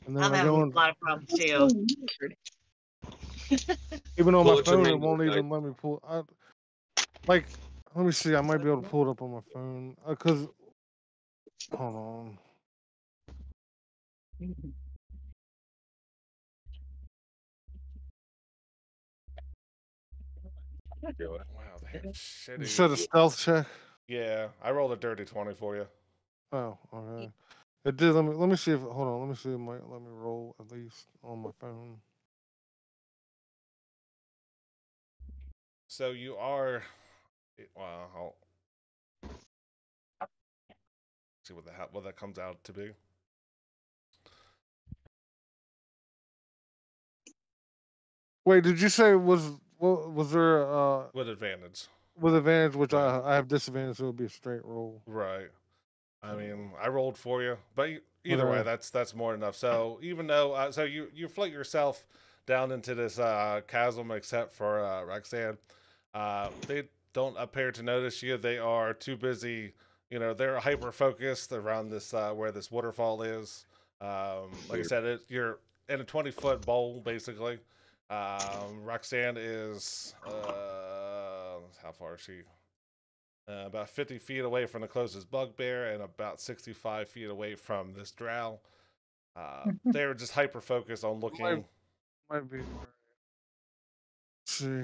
And then I'm I having go a in, lot of problems That's too. so weird. even on Pull my it your phone, it main won't dice. even let me pull. Like, let me see. I might be able to pull it up on my phone. Cause, hold on. Wow, they're shitty. You said a stealth check. Yeah, I rolled a dirty 20 for you. Oh, okay. It did. Let me see if. Hold on. Let me see. It might let me roll at least on my phone. So you are. Well, I'll see what that comes out to be. Wait, did you say was there With advantage. with advantage, which Right. I have disadvantage, so it would be a straight roll. Right. I mean, I rolled for you, but either way, Okay. that's more than enough. So even though, so you float yourself down into this chasm, except for Roxanne, they don't appear to notice you. They are too busy. You know, they're hyper focused around this where this waterfall is. Like I said, you're in a 20-foot bowl basically. Roxanne is how far is she? About 50 feet away from the closest bugbear and about 65 feet away from this drow. They were just hyper focused on looking. Might be. Let's see.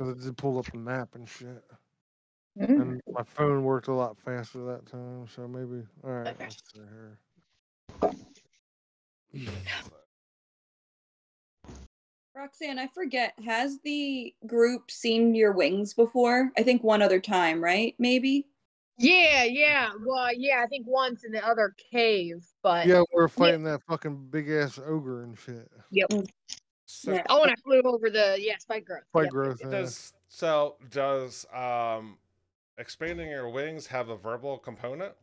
Because it did pull up a map and shit. Mm. And my phone worked a lot faster that time, so maybe. All right, Okay. let's see here. Roxanne, I forget. Has the group seen your wings before? I think one other time, right? Maybe. Yeah. Well, yeah, I think once in the other cave, but Yeah, we're fighting that fucking big ass ogre and shit. yep. So, Yeah. Oh, and I flew over the spike growth. Fight Yep. growth. does expanding your wings have a verbal component?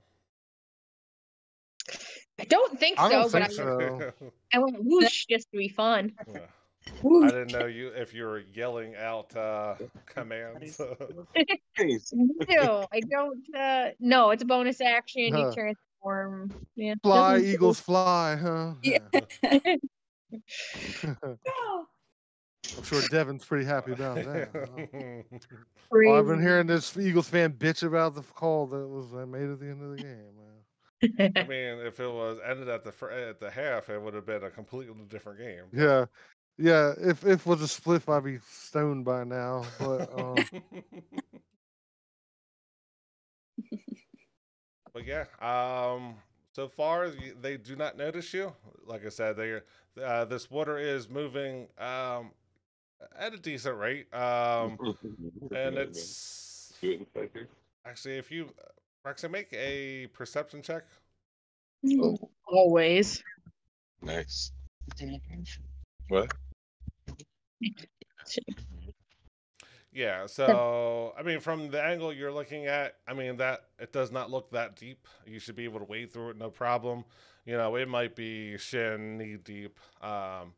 I don't think I don't so, but think so. I went whoosh just to be fun. Yeah. Woo. I didn't know if you were yelling out commands. No, I don't. No, it's a bonus action. You Huh. transform. Yeah. Fly, doesn't- eagles fly, huh? Yeah. I'm sure Devin's pretty happy about that. Huh? Crazy. Well, I've been hearing this Eagles fan bitch about the call that was made at the end of the game, man. I mean, if it was ended at the half, it would have been a completely different game. Yeah. If it was a split, I'd be stoned by now. But But yeah, so far they do not notice you. Like I said, this water is moving at a decent rate. And it's actually, if you Roxanne, make a perception check. Always. Nice. What? Yeah, so I mean, from the angle you're looking at, I mean that it does not look that deep. You should be able to wade through it, no problem. You know, it might be shin, knee deep. You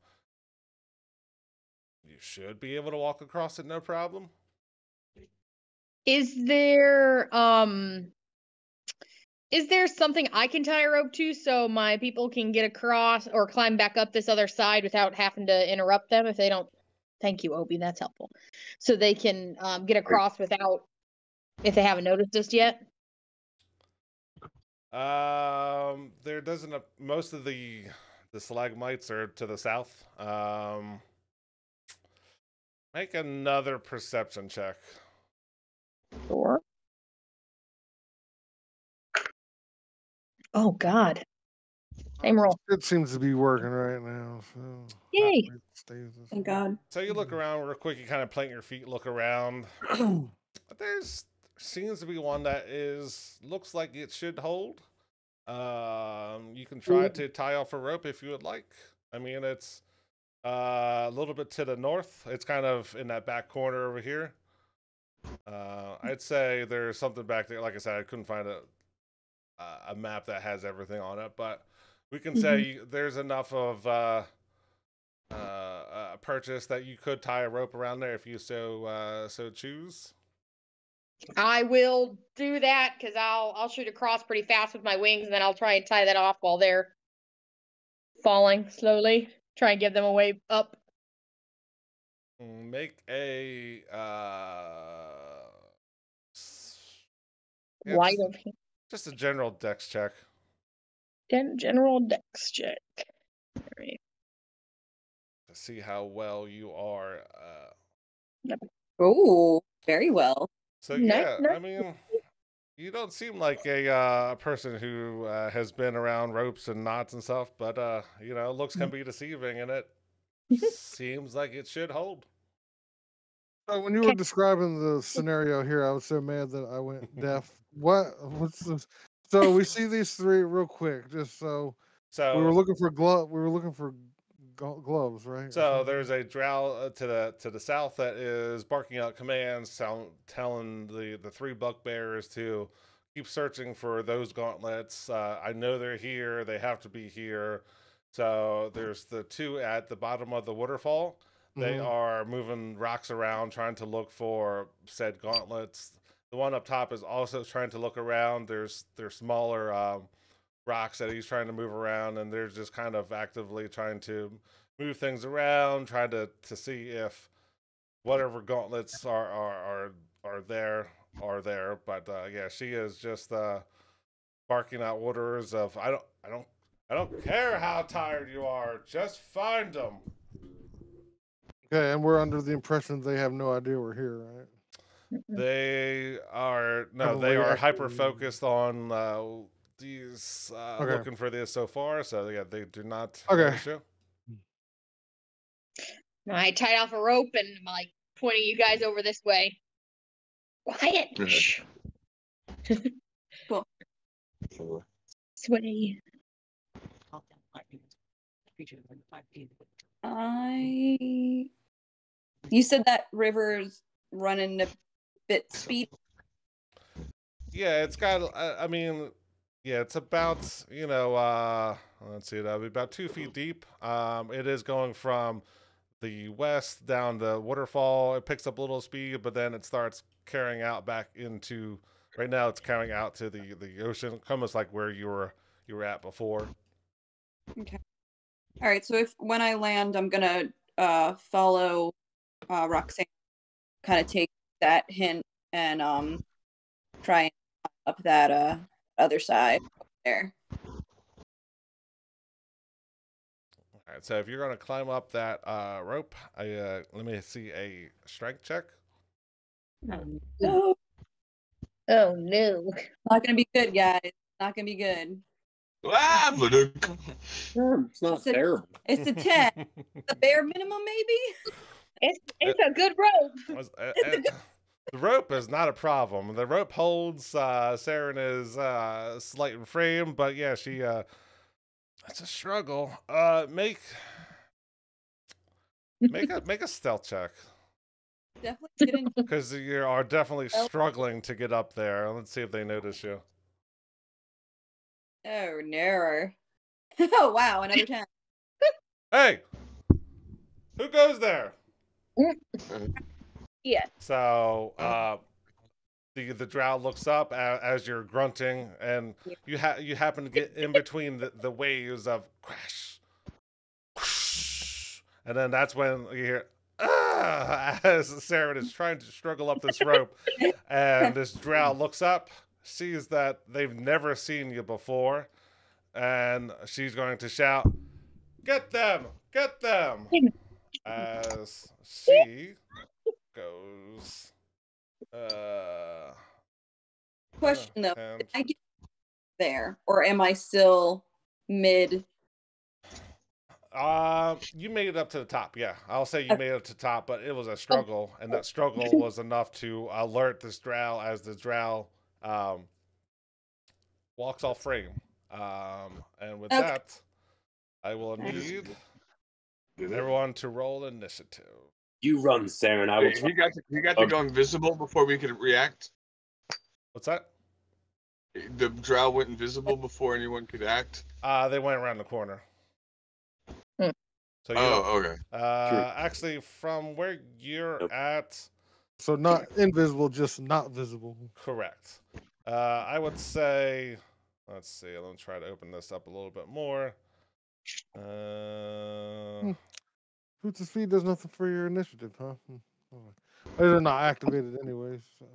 should be able to walk across it, no problem. Is there something I can tie a rope to so my people can get across or climb back up this other side without having to interrupt them if they don't? Thank you, Obi. That's helpful. So they can get across without if they haven't noticed us yet. There doesn't most of the stalagmites are to the south. Make another perception check. Sure. Oh God. Same roll. it seems to be working right now. So Yay. hopefully it stays this Thank way. God. So you look around real quick. You kind of plant your feet, look around. There's seems to be one that looks like it should hold. You can try to tie off a rope if you would like. I mean, it's a little bit to the north. It's kind of in that back corner over here. I'd say there's something back there. Like I said, I couldn't find a map that has everything on it, but we can say there's enough of a purchase that you could tie a rope around there if you so choose. I will do that because I'll shoot across pretty fast with my wings, and then I'll try and tie that off while they're falling slowly. Try and give them a way up. Make a Light of just a general dex check. general dex check. All right. To see how well you are. Oh, very well. So Nice, yeah, nice. I mean, you don't seem like a person who has been around ropes and knots and stuff, but you know, looks can be deceiving, and it seems like it should hold. So when you were describing the scenario here, I was so mad that I went deaf. What's this? So we see these three real quick, just so we were So looking for gloves, right? so there's a drow to the south that is barking out commands, telling the three bugbears to keep searching for those gauntlets. I know they're here. They have to be here. So there's the two at the bottom of the waterfall. They are moving rocks around, trying to look for said gauntlets. The one up top is also trying to look around. There's smaller rocks that he's trying to move around, and they're just kind of actively trying to move things around, trying to see if whatever gauntlets are there are there. But yeah, she is just barking out orders of I don't care how tired you are, just find them. Okay, and we're under the impression they have no idea we're here, right? They are Haven't they are reacted. hyper focused on these Okay. looking for this so far. So yeah, they do not Okay. notice you. I tied off a rope and I'm like pointing you guys over this way. Quiet. Mhm. Shh. Sway. You said that river's running a bit speed. Yeah, it's got. I mean, yeah, it's about let's see, that'll be about 2 feet deep. It is going from the west down the waterfall. It picks up a little speed, but then it starts carrying out back into. Right now, it's carrying out to the ocean, almost like where you were at before. Okay. All right. So when I land, I'm gonna follow Roxanne. Kind of take that hint and try and climb up that other side over there. All right, so if you're going to climb up that rope, let me see a strength check. Oh, Oh no. not gonna be good, guys. Not gonna be good. Ah, It's not It's a- terrible. It's a 10. The bare minimum, maybe. It's a good rope. The rope is not a problem. The rope holds Saren is slight in frame, but yeah, she it's a struggle. Make a stealth check. Definitely get in. Because you are definitely struggling to get up there. Let's see if they notice you. Oh no. Oh wow, another 10. Hey! Who goes there? Yeah. So the drow looks up as you're grunting, and you happen to get in between the waves of crash, whoosh, and then that's when you hear as Saren is trying to struggle up this rope, and this drow looks up, sees that they've never seen you before, and she's going to shout, "Get them! Get them!" As she goes. Question though, and- did I get there, or am I still mid? You made it up to the top. Yeah, I'll say you made it to the top, but it was a struggle, and that struggle was enough to alert this drow as the drow walks off frame. And with Okay. that, I will need everyone to roll initiative. You run, Saren. I will. He got to go invisible before we could react. What's that? The drow went invisible before anyone could act. They went around the corner. So you okay. actually, from where you're at, So not invisible, just not visible. correct. I would say, let's see. Let me try to open this up a little bit more. Fruit to speed does nothing for your initiative, huh? They're not activated anyways. So.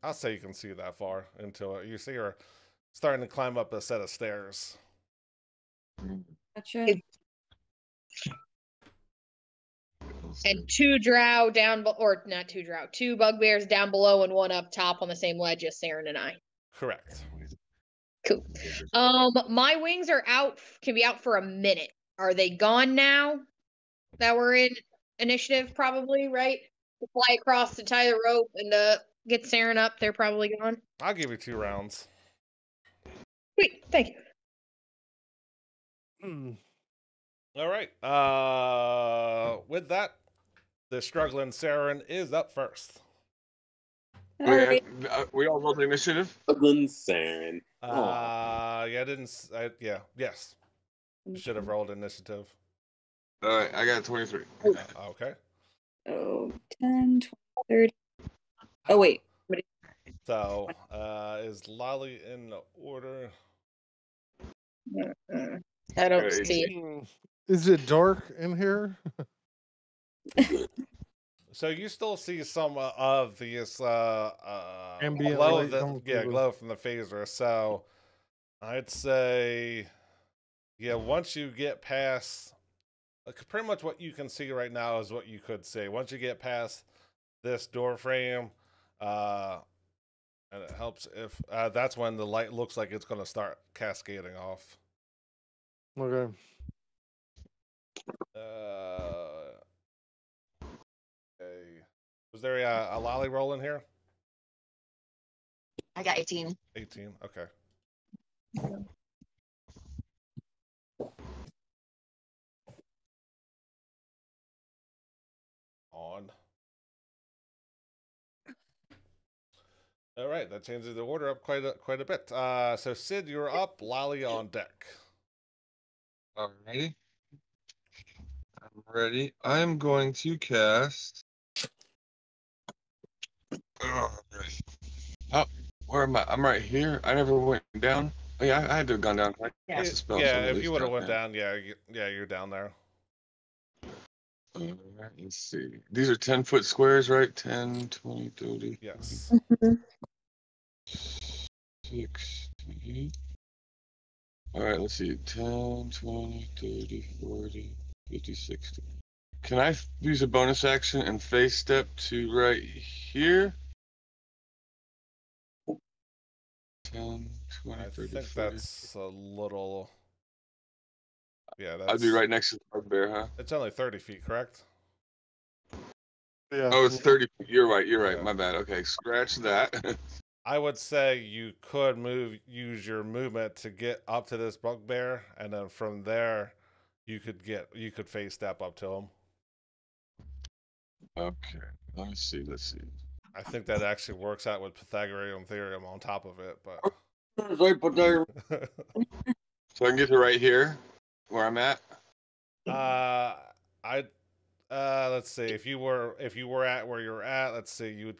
I'll say you can see that far into it. You see her starting to climb up a set of stairs. Gotcha. And two drow down, or not two drow, two bugbears down below and one up top on the same ledge as Saren and I. Correct. Cool. My wings are out, can be out for a minute. Are they gone now that we're in initiative? Probably, right? To fly across to tie the rope and get Saren up, they're probably gone. I'll give you 2 rounds. Sweet, thank you. All right. With that, the struggling Saren is up first. All right. We all rolled the initiative. Struggling Saren. Yeah, I didn't. Yes. Should have rolled initiative. All right, I got 23. Okay. Oh, 10, 20, 30. Oh, wait. So, is Lolly in the order? I don't Okay. see it. Is it dark in here? So you still see some of these Ambient glow, light coming through the- glow from the phaser. So I'd say, yeah, once you get past like, pretty much what you can see right now is what you could see. Once you get past this door frame, and it helps if that's when the light looks like it's going to start cascading off. Okay. Okay. Was there a lolly roll in here? I got 18. 18. Okay. On. All right, that changes the order up quite a bit. So Sid, you're up. Lolly on deck. Alrighty. I'm ready. I'm going to cast. Oh, where am I? I'm right here. I never went down. Oh, yeah, I had to have gone down. I cast a spell, so Yeah, I'm at if least you would have went down. down, yeah, you're down there. Let's see. These are 10-foot squares, right? 10, 20, 30. Yes. 60. All right, let's see. 10, 20, 30, 40, 50, 60. Can I use a bonus action and face step to right here? 10, 20, I 30, think 40. that's a little. Yeah, I'd be that's. right next to the bugbear, huh? It's only 30 feet, correct? Yeah. Oh, it's 30 feet. You're right. You're right. Yeah. My bad. Okay, scratch that. I would say you could use your movement to get up to this bugbear, and then from there, you could face step up to him. Okay, let's see. I think that actually works out with Pythagorean theorem on top of it, but. So I can get to right here, where I'm at. Let's see. If you were at where you're at, let's see. You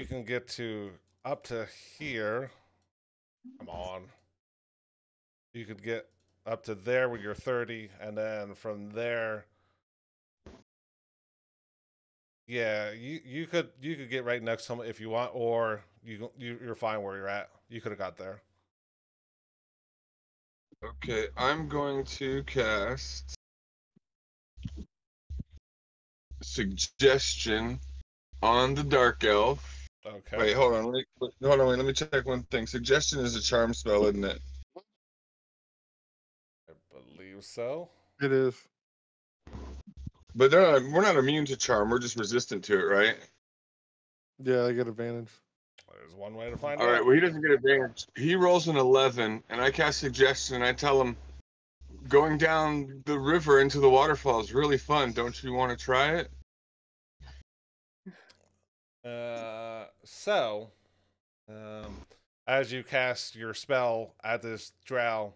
can get to up to here. Come on. You could get up to there with your 30, and then from there. Yeah, you could get right next to him if you want, or you're fine where you're at. You could have got there. Okay, I'm going to cast Suggestion on the Dark Elf. Okay. Wait, hold on. Let me check one thing. Suggestion is a charm spell, isn't it? I believe so. It is. But we're not immune to charm. We're just resistant to it, right? Yeah, I get advantage. There's one way to find All out. right. Well, he doesn't get advantage. He rolls an 11, and I cast Suggestion, and I tell him, going down the river into the waterfall is really fun. Don't you want to try it? As you cast your spell at this drow,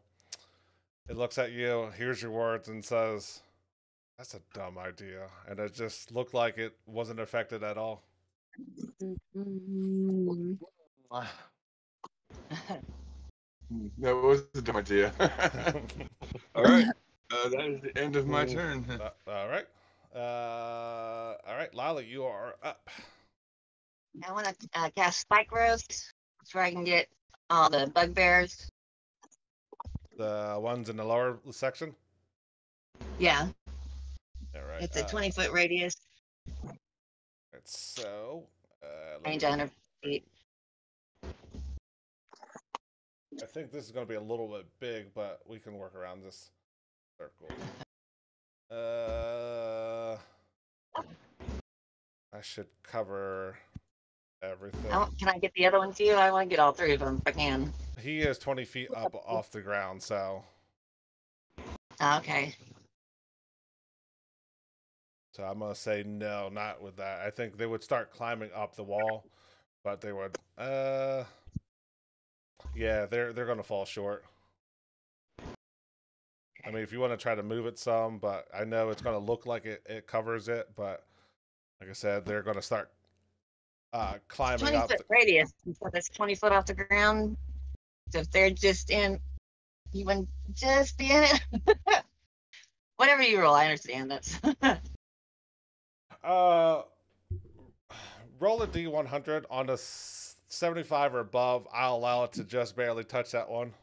it looks at you, hears your words, and says, "That's a dumb idea." And it just looked like it wasn't affected at all. That was a dumb idea. All right. That is the end of my turn. All right. All right, Lila, you are up. I want to cast Spike Roast so I can get all the bugbears. The ones in the lower section? Yeah. All right. It's a 20-foot radius. So, Range 100 feet. I think this is going to be a little bit big, but we can work around this circle. I should cover everything. Can I get the other one too? I want to get all three of them if I can. He is 20 feet up off the ground, so. Okay. So I'm going to say no, not with that. I think they would start climbing up the wall, but they would. Yeah, they're going to fall short. I mean, if you want to try to move it some, but I know it's going to look like it covers it, but like I said, they're going to start climbing 20-foot radius. So that's 20 foot off the ground. So if they're just in, you wouldn't just be in it. Whatever you roll, I understand that. Roll a D100 on a 75 or above. I'll allow it to just barely touch that one.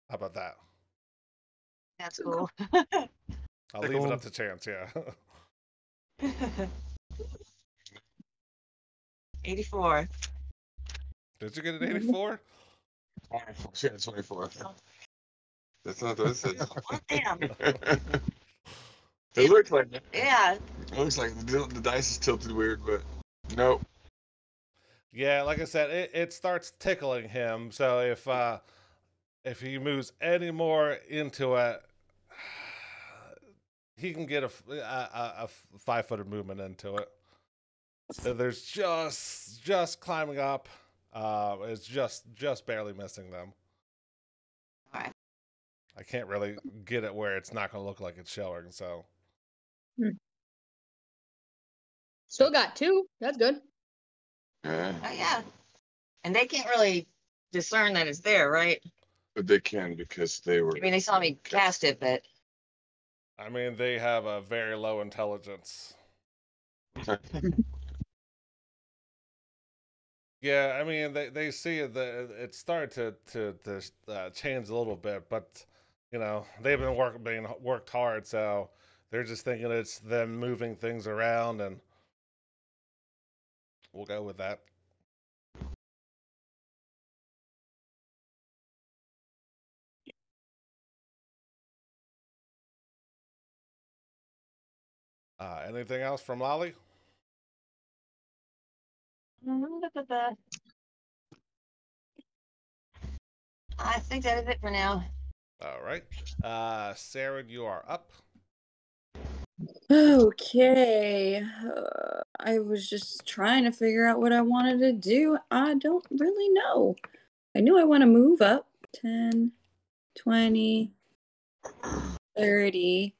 How about that? That's cool. I'll leave it up to chance. Yeah. 84. Did you get an 84? 24. Yeah, 24. That's not what it says. Damn. It looks like it. Yeah. It looks like the dice is tilted weird, but nope. Yeah, like I said, it starts tickling him. So if he moves any more into it, he can get a 5-footed movement into it. So there's just climbing up. It's just barely missing them. Alright. I can't really get it where it's not going to look like it's showing. So Still got 2. That's good. Yeah, Oh, yeah. And they can't really discern that it's there, right? but they can because they were. I mean, they saw me cast it, but I mean, they have a very low intelligence. Yeah, I mean, they see it. It's started to change a little bit, but you know they've been worked hard, so they're just thinking it's them moving things around, and we'll go with that. Anything else from Lolly? I think that is it for now. All right, Sarah, you are up. Okay. I was just trying to figure out what I wanted to do. I don't really know. I knew I want to move up 10, 20, 30.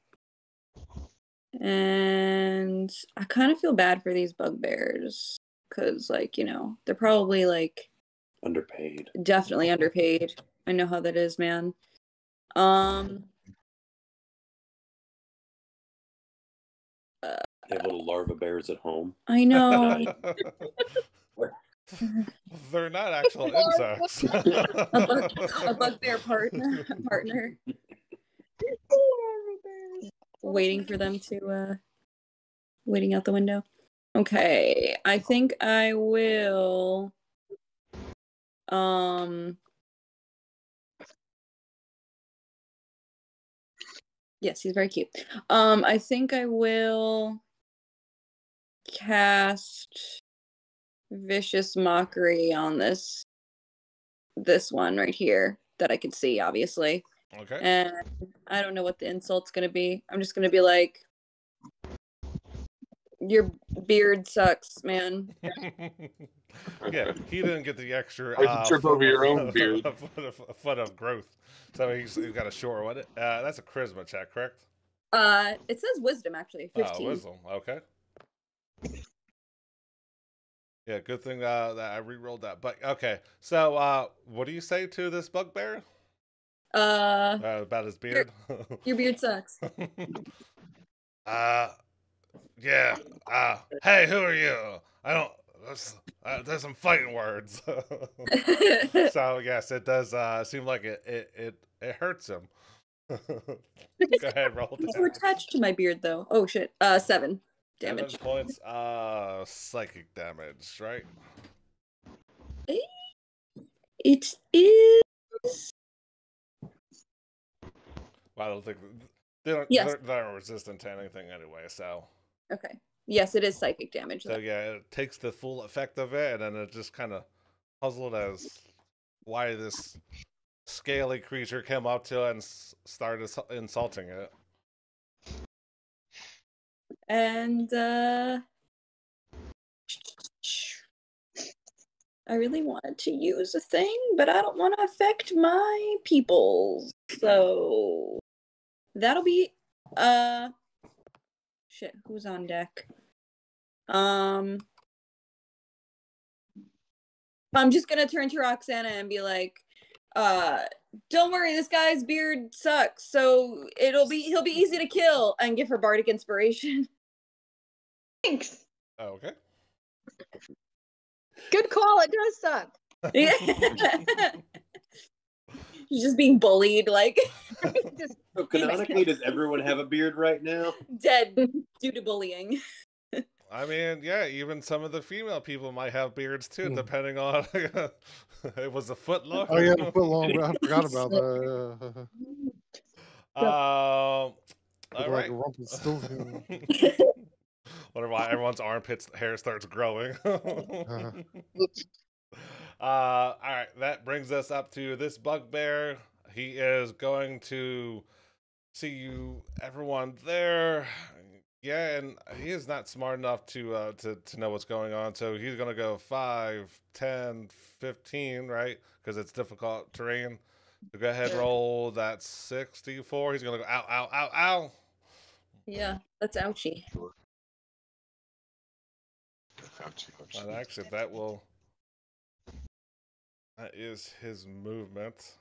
And I kind of feel bad for these bugbears because, like, you know, they're probably, like, Underpaid. definitely underpaid. I know how that is, man. They have little larva bears at home. I know. They're not actual insects. a bugbear partner waiting for them to waiting out the window. Okay, I think I will yes, he's very cute. I think I will cast Vicious Mockery on this one right here that I can see, obviously. Okay. And I don't know what the insult's gonna be. I'm just gonna be like, your beard sucks, man. Yeah, he didn't get the extra Why'd you trip over your own beard? a foot of growth. So he's got a short one. That's a charisma check, correct? It says wisdom, actually. 15. Wisdom. Okay. Yeah, good thing that I re-rolled that. But okay, so what do you say to this bugbear? About his beard. Your beard sucks. Yeah. Hey, who are you? I don't. There's some fighting words. So yes, it does seem like it hurts him. Go ahead, roll These down. were attached to my beard, though. Oh shit. 7 damage. 7 points. Psychic damage, right? It is. Well, I don't think they're resistant to anything anyway. So Okay. Yes, it is psychic damage. so yeah, it takes the full effect of it, and then it just kind of puzzled as why this scaly creature came up to it and started insulting it. And I really wanted to use a thing, but I don't want to affect my people. So that'll be shit, who's on deck? I'm just gonna turn to Roxana and be like, don't worry, this guy's beard sucks, so he'll be easy to kill, and give her bardic inspiration. Thanks. Oh, okay. Good call. It does suck. Yeah. She's just being bullied, like. Just So canonically, does everyone have a beard right now? Dead due to bullying. I mean, yeah, even some of the female people might have beards too, Hmm. depending on it was a foot long. Oh yeah, the foot long. I forgot about that. All Look like right. a Rumpelstiltskin. Wonder why everyone's armpits hair starts growing. oops. All right, that brings us up to this bugbear. He is going to see you, everyone there. Yeah, and he is not smart enough to know what's going on, so he's gonna go 5, 10, 15, right? Because it's difficult terrain. So go ahead, roll that 64. He's gonna go ow, ow, ow, ow. Yeah, that's ouchie. And actually, that is his movement.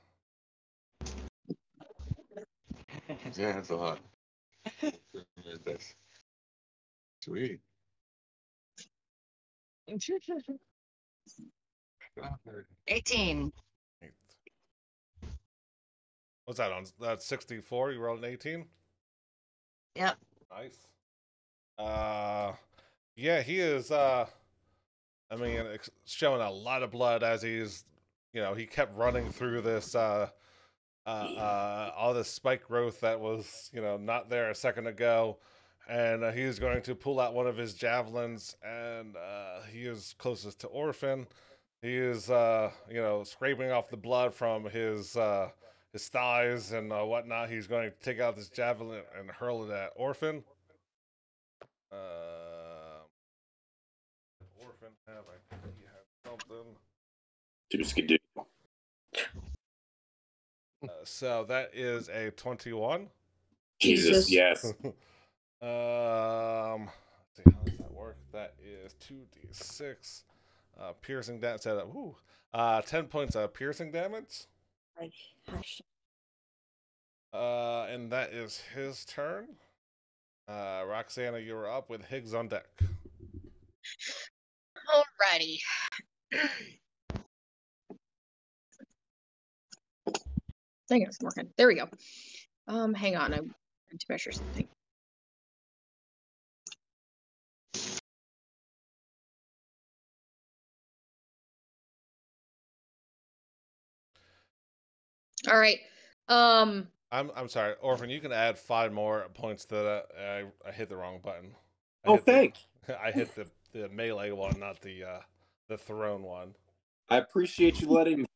Yeah, that's a lot. Sweet. 18. What's that on? That's 64. You rolled an 18. Yep. Nice. Yeah, he is. I mean, showing a lot of blood as he's, he kept running through this, all this spike growth that was, not there a second ago, and he's going to pull out one of his javelins, and he is closest to Orphan. He is, scraping off the blood from his thighs and whatnot. He's going to take out this javelin and hurl it at Orphan. Orphan have, I think he had something. Dooski-doo. So that is a 21. Jesus, yes. Let's see, how does that work? That is 2d6 piercing damage. 10 points of piercing damage. And that is his turn. Roxana, you're up with Higgs on deck. Alrighty. Dang it, it's working. There we go. Hang on, I'm trying to measure something. All right. I'm sorry, Orphan. You can add 5 more points to that. I hit the wrong button. Thanks. I hit the melee one, not the thrown one. I appreciate you letting me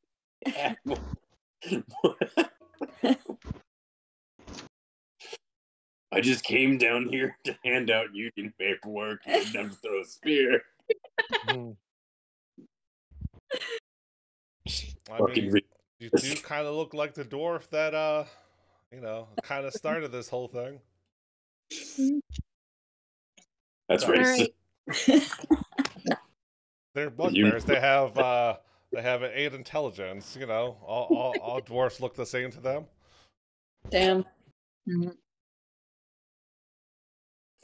add more. I just came down here to hand out union paperwork and never throw a spear. I mean, you do kind of look like the dwarf that kind of started this whole thing. That's racist. Right. They're bugbears. They have an 8 intelligence. All dwarfs look the same to them. Damn.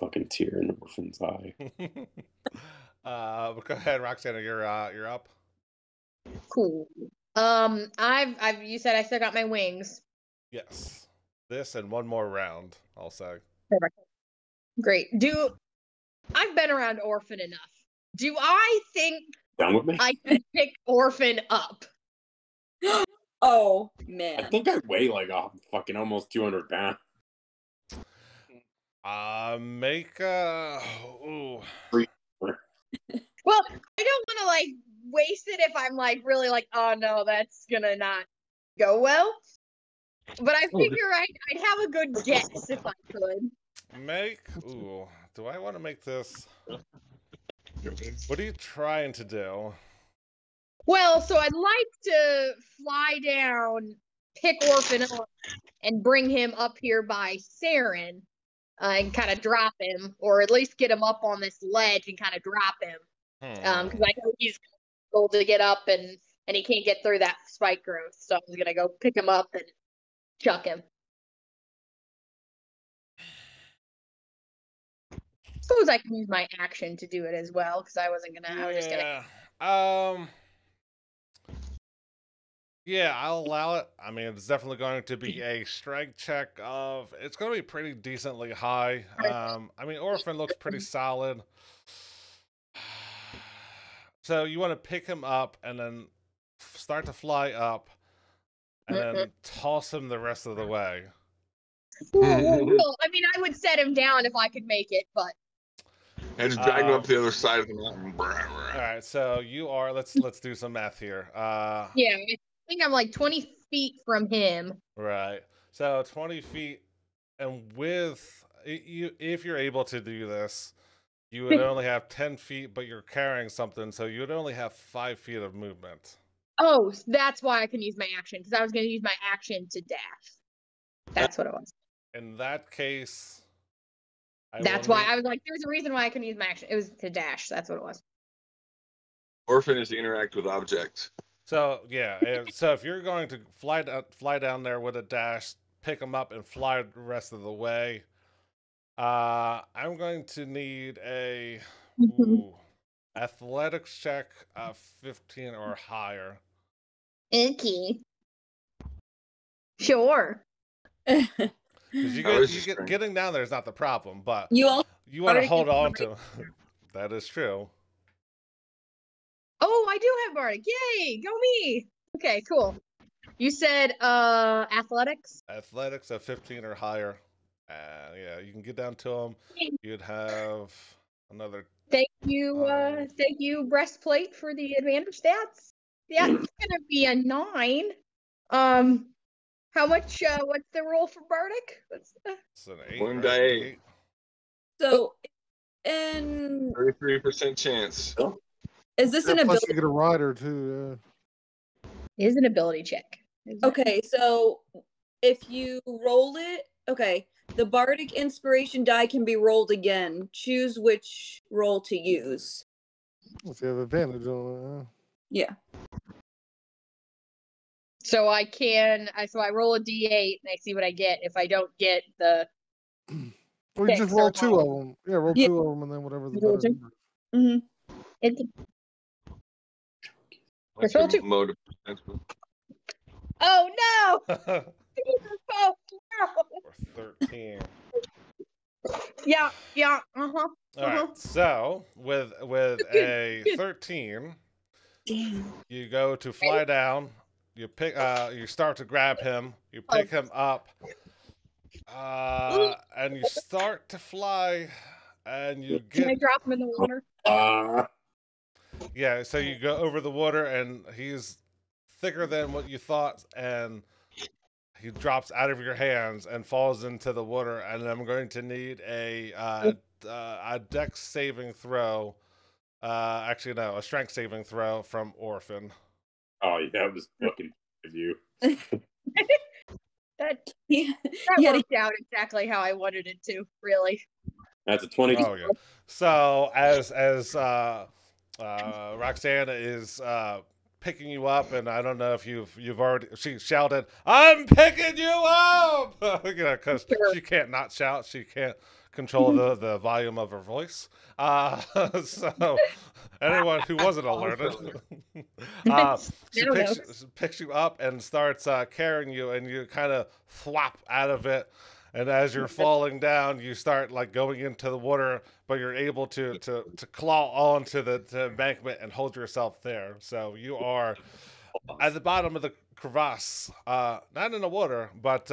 Fucking tear in Orphan's eye. But go ahead, Roxana. You're up. Cool. You said I still got my wings. Yes. This and one more round, I'll say. Perfect. Great. I've been around Orphan enough. Do I think Down with me? I could pick Orphan up? Oh man. I think I weigh like fucking almost 200 pounds. Make ooh. Well, I don't want to waste it if I'm really oh no, that's gonna not go well. But I figure I'd have a good guess if I could. Do I want to make this? What are you trying to do? Well, so I'd like to fly down, pick Orphan up, and bring him up here by Saren, and kind of drop him, or at least get him up on this ledge and kind of drop him. Because I know he's able to get up and he can't get through that spike growth. So I'm gonna go pick him up and chuck him. Suppose I can use my action to do it as well, because I wasn't gonna. I was just gonna. Yeah, I'll allow it. I mean, it's definitely going to be a strength check of. It's going to be pretty decently high. I mean, Orphan looks pretty solid. So you want to pick him up and then start to fly up, and then toss him the rest of the way. Well, I mean, I would set him down if I could make it, but I just drag him up the other side of the mountain. All right, so you are. Let's do some math here. yeah, I think I'm like 20 feet from him. Right. So 20 feet, and with you, if you're able to do this, you would only have 10 feet, but you're carrying something, so you would only have 5 feet of movement. Oh, that's why I can use my action, because I was going to use my action to dash. That's what it was. In that case, That's why I was like, there's a reason why I couldn't use my action. It was to dash. That's what it was. Orphan is to interact with objects. So yeah, so if you're going to fly down there with a dash, pick them up and fly the rest of the way, I'm going to need a athletics check of 15 or higher. Okay. Sure. You get getting down there is not the problem, but You want to hold on to. That is true. Oh, I do have Bardic. Yay! Go me! Okay, cool. You said athletics? Athletics of 15 or higher. Yeah, you can get down to them. You'd have another. Thank you, breastplate, for the advantage stats. Yeah, it's gonna be a 9. How much? What's the roll for Bardic? It's an 8. 1 die 8. So, and 33% chance. is this an Plus ability? you get a rider too. Is an ability check. Okay, so if you roll it, okay, the Bardic Inspiration die can be rolled again. Choose which roll to use. If you have advantage on Yeah. So I roll a d8 and I see what I get. If I don't get the, Or you just Six roll or 2 of them. Yeah, roll Yeah. 2 of them and then whatever the Roll better two? number. it's That's roll a 2. mode of- Oh no! Oh no! Or 13. Yeah. All right. So with a 13, Damn. you go to fly down. You pick. You start to grab him. You pick him up. And you start to fly, and you Can I get. drop him in the water? Yeah. So you go over the water, and he's thicker than what you thought, and he drops out of your hands and falls into the water. And I'm going to need a dex saving throw. Actually, no, a strength saving throw from Orphan. Oh, yeah, it was fucking with you. That Yeah. worked out exactly how I wanted it to. Really. That's a 20. Oh yeah. So as Roxanne is picking you up, and I don't know if you've already. She shouted, "I'm picking you up!" Because she can't not shout. She can't control the volume of her voice. So anyone who wasn't alerted, she picks you up and starts carrying you, and you kind of flop out of it. And as you're falling down, you start like going into the water, but you're able to claw onto the embankment and hold yourself there. So you are at the bottom of the crevasse, not in the water, but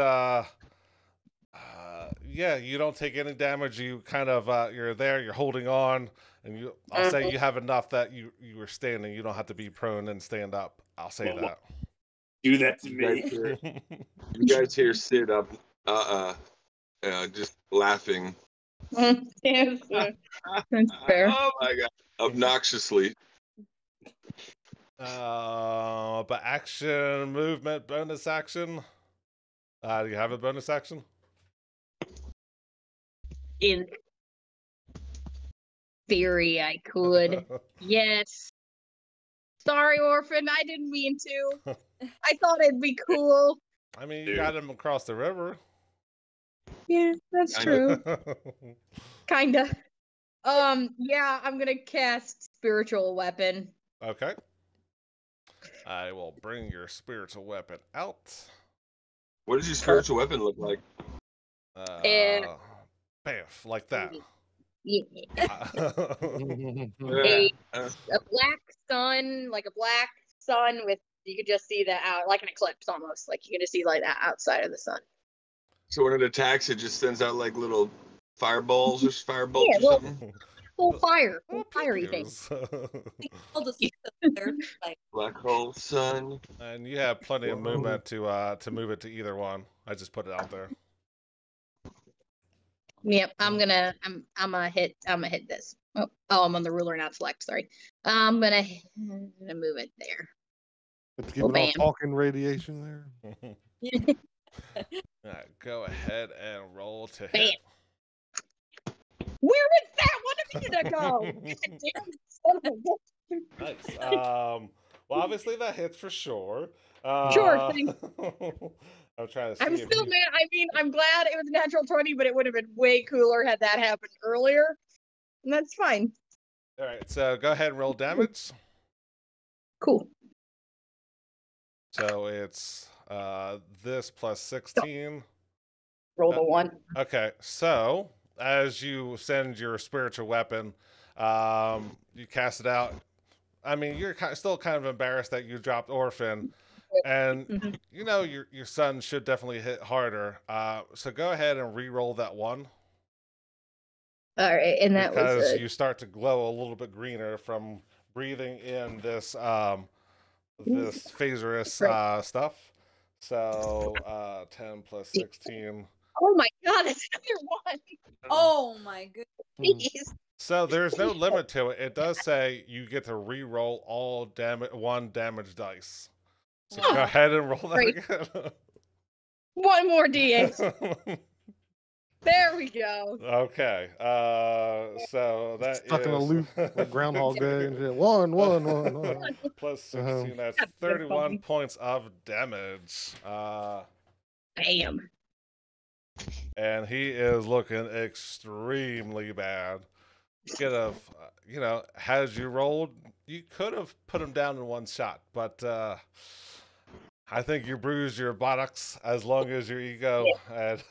yeah, you don't take any damage. You kind of you're there, you're holding on, and I'll say you have enough that you were standing. You don't have to be prone and stand up. I'll say that. Do that to me. You guys hear Sid up, just laughing. Yes, that's fair. Oh my god, obnoxiously. But action, movement, bonus action. Do you have a bonus action? In theory, I could. Yes. Sorry, Orphan. I didn't mean to. I thought it'd be cool. I mean, you got him across the river. Yeah, that's true. Kinda. Yeah, I'm gonna cast Spiritual Weapon. Okay. I will bring your spiritual weapon out. What does your spiritual weapon look like? Bamf, like that. Yeah. Yeah. A black sun, like a black sun with you could just see the out like an eclipse almost. Like you can just see like that outside of the sun. So when it attacks, it just sends out like little fireballs or firebolts Yeah, or well, something. full fiery thing. I'll just sit there, like, Black hole sun. And you have plenty of movement to move it to either one. I just put it out there. Yep, I'm gonna hit this. Oh, I'm on the ruler, not select. Sorry. I'm gonna move it there. Let's give it all bam. talking radiation there. Alright, go ahead and roll to Bam. hit. Where did that one of you go? God damn it, son of a bitch. Nice. Well, obviously that hits for sure. Sure thing. I'm trying to see. I'm if still you- mad. I mean, I'm glad it was a natural 20, but it would have been way cooler had that happened earlier. And that's fine. All right, so go ahead and roll damage. Cool. So it's this plus 16. Roll the one. Okay, so as you send your spiritual weapon, you cast it out. I mean, you're still kind of embarrassed that you dropped Orphan, and you know your son should definitely hit harder. So go ahead and re-roll that one. All right, and that because was you start to glow a little bit greener from breathing in this this phaserous stuff. So 10 plus 16. oh my god, it's another one. oh my goodness. Please. So there's no limit to it. It does say you get to re-roll all one damage dice. So go ahead and roll that Great. again. One more D8. There we go. Okay. So that Stuck in a is- loop like Groundhog Day and shit. One. plus Uh-huh. 16. That's That's good 31 funny. points of damage. Bam. And he is looking extremely bad. Could have, had you rolled, you could have put him down in one shot, but I think you bruised your buttocks as long as your ego, and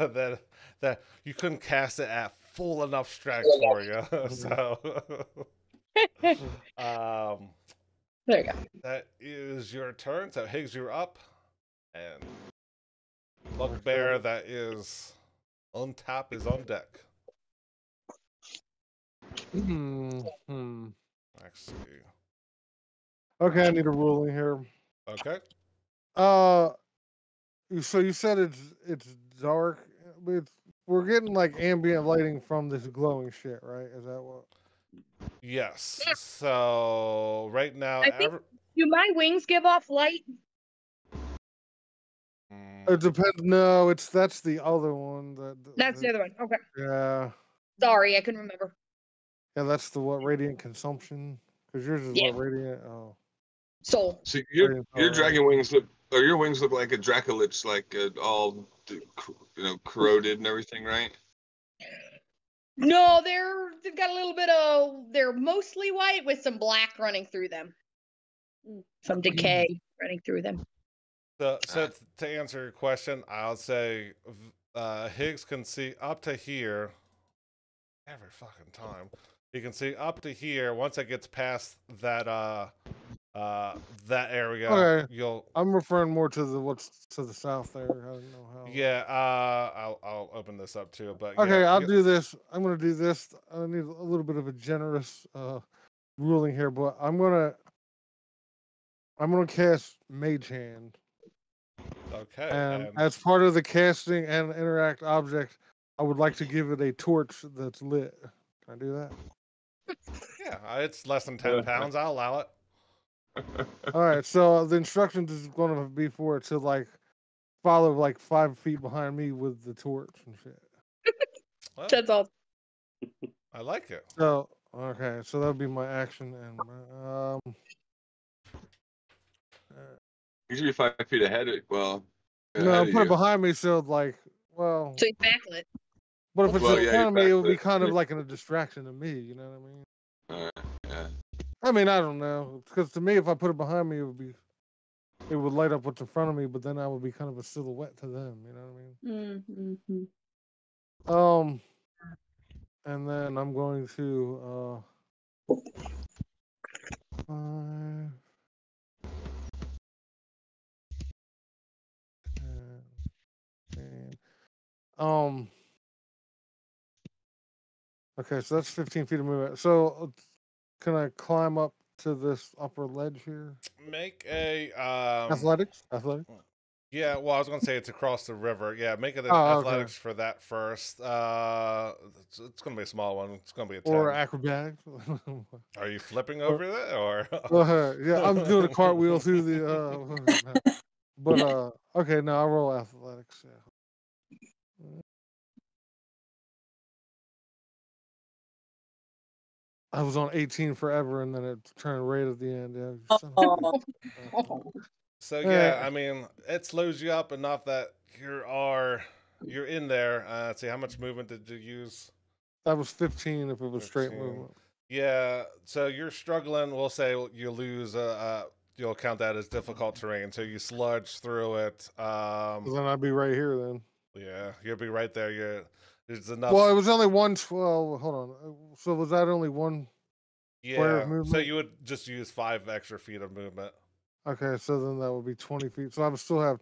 that you couldn't cast it at full enough strength for you. So, There you go. that is your turn. So Higgs, you're up, and Bugbear that is on top is on deck. Let's see. Okay, I need a ruling here. Okay. So you said it's dark, but we're getting like ambient lighting from this glowing shit, right? Is that what? Yes. So right now, I think- Do my wings give off light? It depends. No, that's the other one. That's the other one. Okay. Yeah, Sorry, I couldn't remember. yeah. That's the what radiant consumption? Because yours is Yeah. what radiant. Oh, Soul. So your Radiant dragon wings look, or your wings look like a Dracolich, like all corroded and everything, right? No, they've got a little bit of. They're mostly white with some black running through them. Some decay running through them. So to answer your question, I'll say Higgs can see up to here every fucking time. He can see up to here. Once it gets past that that area, Okay. you'll. I'm referring more to the what's to the south there. I don't know how. Yeah, I'll open this up too. But Okay, yeah, I'll do this. I'm gonna do this. I need a little bit of a generous ruling here, but I'm gonna cast Mage Hand, Okay. and as part of the casting and interact object, I would like to give it a torch that's lit. Can I do that? Yeah, it's less than 10 pounds. I'll allow it. All right. So the instructions is going to be for it to like follow like 5 feet behind me with the torch and shit. Well, That's all. I like it. So okay, so that would be my action, and You should be 5 feet ahead. no, ahead of put it you. behind me. So like, well, So he's backlit. but if it's Well, in yeah, front you're of me, it would be backlit. kind of like a distraction to me. You know what I mean? Yeah. I mean, I don't know, because to me, if I put it behind me, it would be it would light up what's in front of me, but then I would be kind of a silhouette to them. You know what I mean? Mm-hmm. And then I'm going to 5, 10, 15. Okay, so that's 15 feet of movement. So can I climb up to this upper ledge here? Make a Athletics. Yeah, well, I was gonna say it's across the river. Yeah, make it an Oh, athletics for that first. It's gonna be a small one. It's gonna be a 10. Or acrobatics. Are you flipping Or- over that or? Go ahead. Yeah, I'm doing a cartwheel through the. But okay, now I'll roll athletics. Yeah. I was on 18 forever, and then it turned right at the end. Yeah. you son of a bitch. So yeah, I mean, it slows you up enough that you're in there. Let's see, how much movement did you use? That was 15 if it was straight 15. movement. Yeah, so you're struggling. We'll say you lose. You'll count that as difficult terrain. So you sludge through it. So then I'd be right here then. Yeah, you'll be right there. There's enough. Well, it was only 112. Hold on. So was that only one square Yeah, of movement? so you would just use 5 extra feet of movement. Okay, so then that would be 20 feet. So I would still have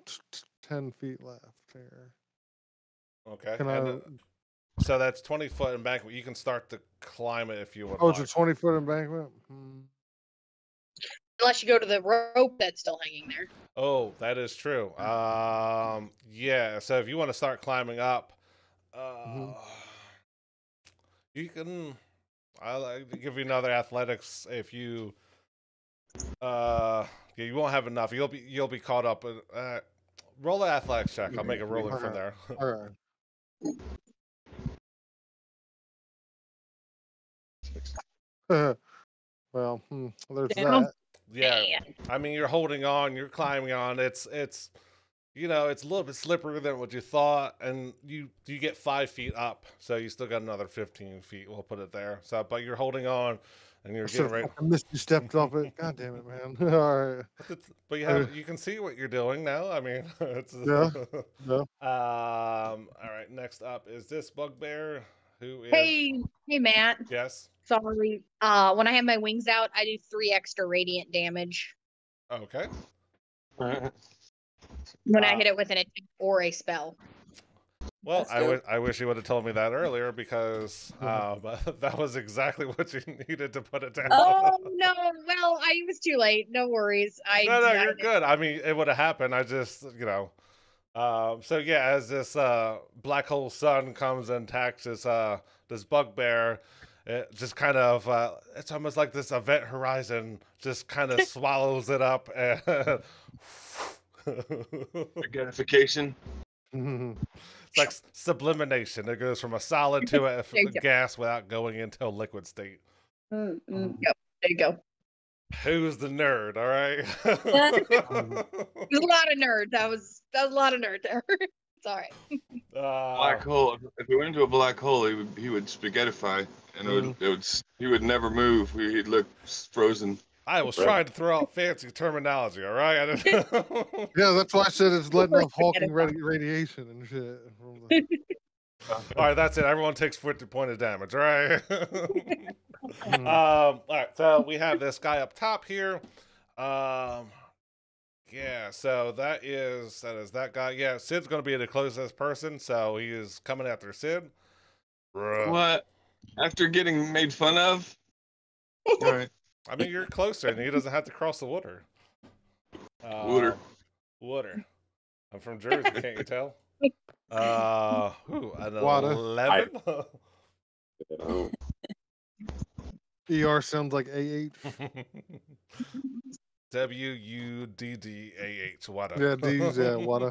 10 feet left here. Okay. Can and I? then- so that's 20-foot embankment. You can start to climb it if you would Oh, it's a like. 20-foot embankment. Unless you go to the rope that's still hanging there. Oh, that is true. Yeah. So if you want to start climbing up, you can. I'll give you another athletics if you. Yeah, you won't have enough. You'll be caught up. Roll an athletics check. I'll make a rolling from there. All right. Well, there's Damn. that. Yeah. I mean, you're holding on. You're climbing on. It's it's a little bit slipperier than what you thought, and you get 5 feet up, so you still got another 15 feet. We'll put it there. So, but you're holding on, and you're getting ready. I missed you stepped up it. God damn it, man. All right. But you can see what you're doing now. I mean, it's Yeah. All right. Next up is this bugbear. Who is? Hey, Matt. Yes. Sorry. When I have my wings out, I do 3 extra radiant damage Okay. when I hit it with an attack or a spell. Well, That's good. I wish you would have told me that earlier because that was exactly what you needed to put it down. Oh no! Well, it was too late. No worries. No, you're good. I mean, it would have happened. I just, so yeah, as this black hole sun comes and attacks this bugbear, it just kind of it's almost like this event horizon just kind of swallows it up and Identification. it's like sublimination. It goes from a solid to a There you go. gas without going into a liquid state. Mm-mm. Yep. There you go. Who's the nerd? All right. There's a lot of nerds. That was a lot of nerd there. It's all right. Black hole. If we went into a black hole, he would spaghettify, and he would never move. He'd look frozen. I was trying to throw out fancy terminology. All right. I didn't... Yeah, that's why I said it's letting off Hawking radiation and shit. All right, that's it. Everyone takes 50 points of damage. All right. All right. So we have this guy up top here. Yeah. So that is that guy. Yeah. Sid's going to be the closest person, so he is coming after Sid. What? After getting made fun of? All right. I mean, you're closer, and he doesn't have to cross the water. Water. I'm from Jersey, can't you tell? An Water. 11. Oh. ER sounds like AH. WUDDAH. Water. Yeah, D's, yeah, water.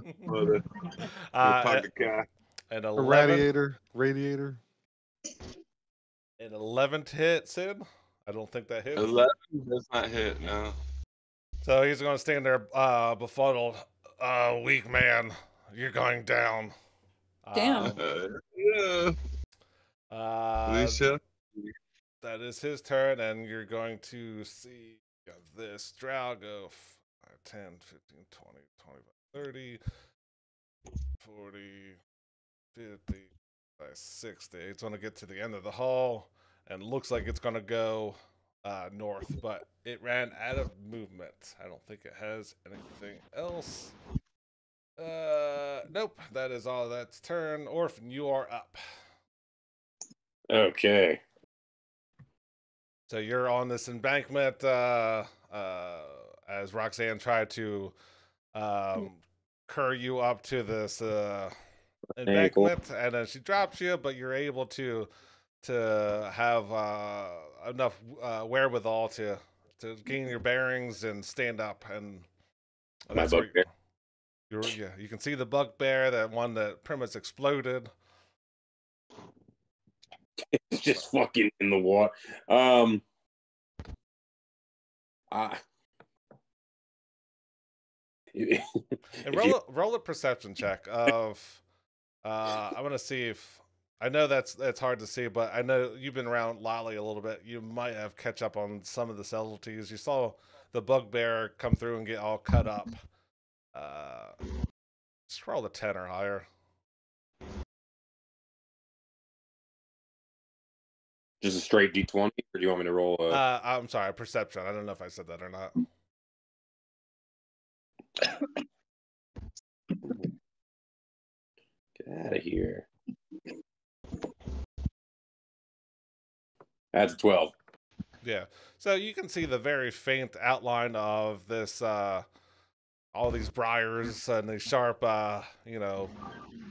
Pocket guy. An A 11. radiator. An 11th hit, Sid. I don't think that hits. 11 does not hit. No. So he's going to stand there, befuddled. Weak man, you're going down. Damn. Yeah. Alicia. That is his turn, and you're going to see this drow go. 10, 15, 20, 25, 30, 40, 50, 60. It's going to get to the end of the hall and looks like it's going to go north, but it ran out of movement. I don't think it has anything else. Nope. That is all that's turn. Orphan, you are up. Okay. So you're on this embankment as Roxanne tried to cur you up to this embankment, and then she drops you, but you're able to have enough wherewithal to gain your bearings and stand up. And My bugbear. You can see the bugbear, that one that pretty much exploded. It's just fucking in the water. And roll a perception check of. I want to see if I know that's hard to see, but I know you've been around Lolly a little bit. You might have catch up on some of the subtleties. You saw the bugbear come through and get all cut up. Just roll a 10 or higher. Just a straight D20, or do you want me to roll a... I'm sorry, perception. I don't know if I said that or not. Get out of here. That's a 12. Yeah. So you can see the very faint outline of this, all these briars and these sharp,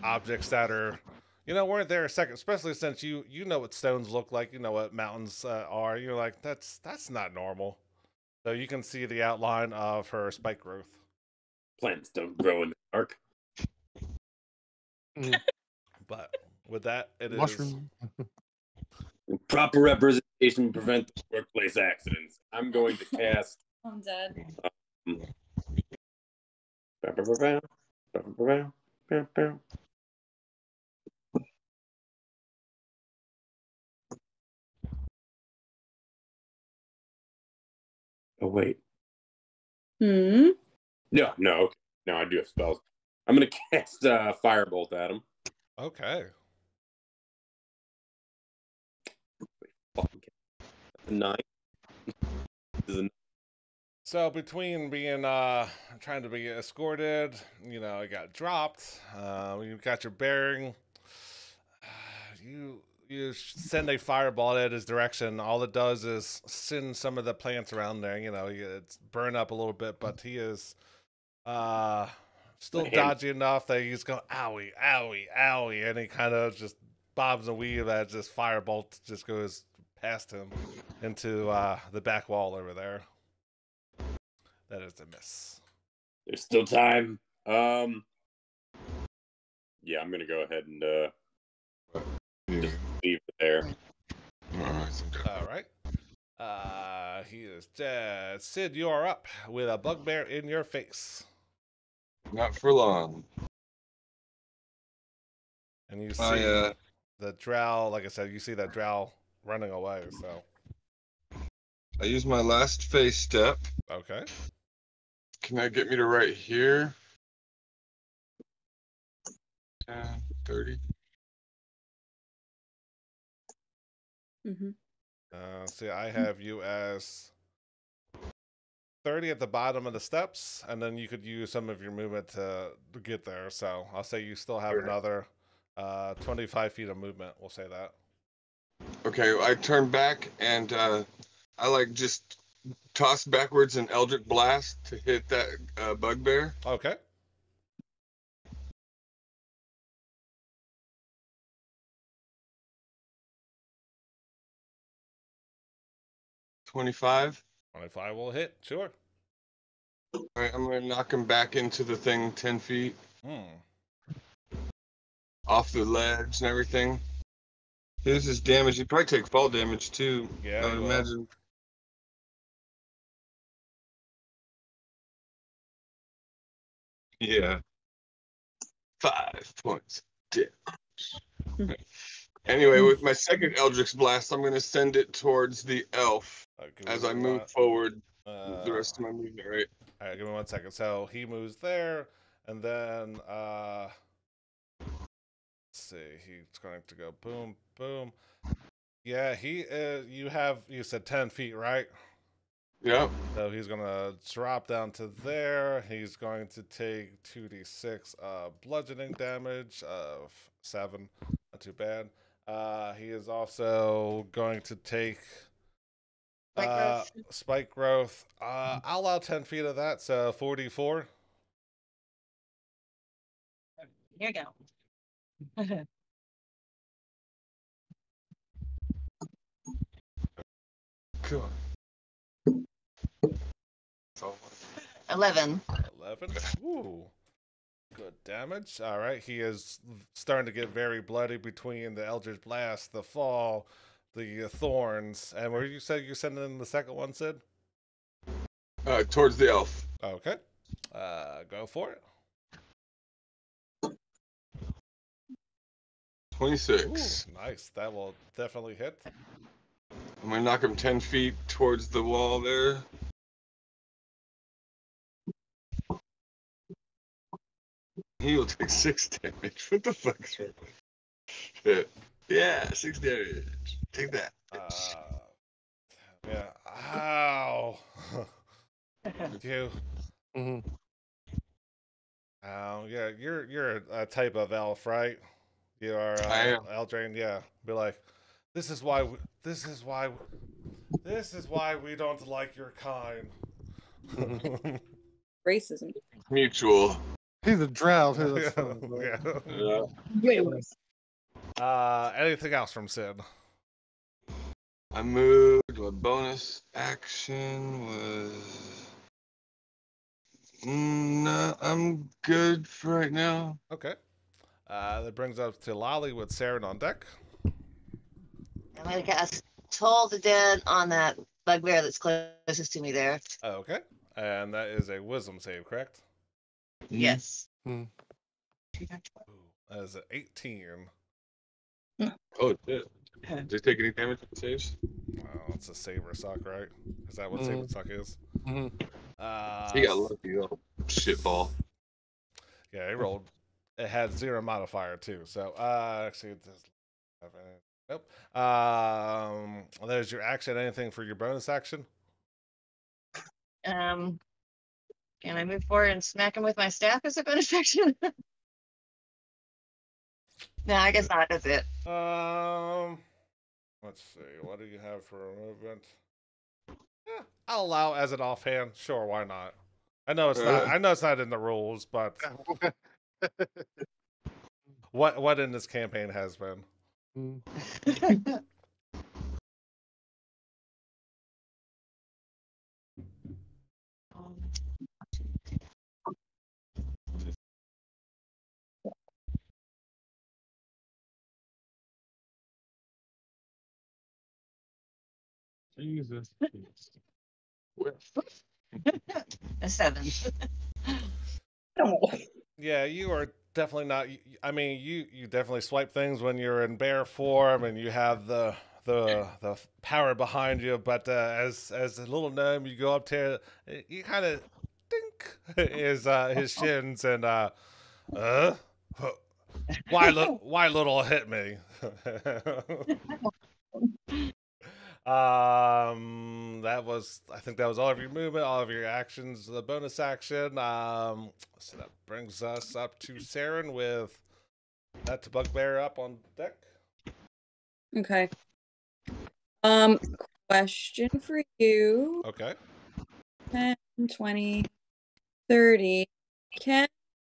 objects that are, weren't there a second, especially since you know what stones look like, you know what mountains are. You're like, that's not normal. So you can see the outline of her spike growth. Plants don't grow in the dark. But with that, it Mushroom. is... Proper representation prevents workplace accidents. I'm going to cast... I'm dead. Oh, wait. Hmm? No, okay. No, I do have spells. I'm going to cast Firebolt at him. Okay. 9. So between being trying to be escorted, you got dropped. You got your bearing. You send a fireball at his direction. All it does is send some of the plants around there. It's burn up a little bit, but he is still dodgy enough that he's going owie, owie, owie, and he kind of just bobs and weaves as this firebolt just goes past him into the back wall over there. That is a miss. There's still time. Yeah, I'm gonna go ahead and just leave it there. All right. He is dead. Sid, you are up with a bugbear in your face. Not for long. And you see the drow, like I said, you see that drow running away, so. I use my last phase step. Okay. Can I get me to right here? 10, 30. Mm-hmm. See, I have you as 30 at the bottom of the steps, and then you could use some of your movement to get there. So I'll say you still have another 25 feet of movement. We'll say that. Okay, I turn back and I just toss backwards an Eldritch Blast to hit that bugbear. Okay. $25. 25 will hit, sure. All right, I'm gonna knock him back into the thing 10 feet off the ledge and everything. Here's his damage. He'd probably take fall damage too. Yeah, I would imagine. Yeah. 5 points damage. Anyway, with my second Eldritch Blast, I'm going to send it towards the elf as I move forward The rest of my movement, right? All right, give me 1 second. So he moves there, and then let's see, he's going to go boom, boom. Yeah, you said 10 feet, right? Yep. So he's gonna drop down to there. He's going to take 2d6 bludgeoning damage of 7. Not too bad. He is also going to take Spike growth. spike growth. I'll allow 10 feet of that, so 44. Here you go. Cool. 11. 11. Ooh. Good damage. All right. He is starting to get very bloody between the Eldritch Blast, the fall, the thorns. And where you said you're sending in the second one, Sid? Towards the elf. Okay. Go for it. 26. Ooh, nice. That will definitely hit. I'm gonna knock him 10 feet towards the wall there. He will take 6 damage. What the fuck is wrong with it? Yeah, 6 damage. Take that. Yeah. Ow. You. Mhm. Oh, yeah. You're a type of elf, right? You are I am. Eldraine. Yeah. Be like, this is why we don't like your kind. Racism. Mutual. He's a drow too. Yeah. That's funny, bro. Yeah. Way worse. Anything else from Sid? I moved. My bonus action was. No, I'm good for right now. Okay. That brings us to Lolly with Saren on deck. I'm gonna cast Toll the Dead on that bugbear that's closest to me there. Okay. And that is a wisdom save, correct? Yes. Mm. Ooh, that is an 18. Oh, shit. Did they take any damage from saves? Oh, it's a saber suck, right? Is that what saber suck is? Mhm. He got lucky, little shitball. Yeah, he rolled. It had 0 modifier too. So actually it does have any. Nope. There's your action. Anything for your bonus action? Can I move forward and smack him with my staff as a bonus action? No, I guess not. That's it. Let's see. What do you have for a movement? Yeah, I'll allow as an offhand. Sure, why not? I know it's not. I know it's not in the rules, but what in this campaign has been. Mm. Jesus. A 7. Yeah, you are definitely not. I mean, you definitely swipe things when you're in bear form and you have the power behind you. But as a little gnome, you go up to you kind of dink his shins and why little hit me. I think that was all of your movement, all of your actions, the bonus action. So that brings us up to Saren with that bugbear up on deck. Okay. Question for you. Okay. 10, 20, 30. Can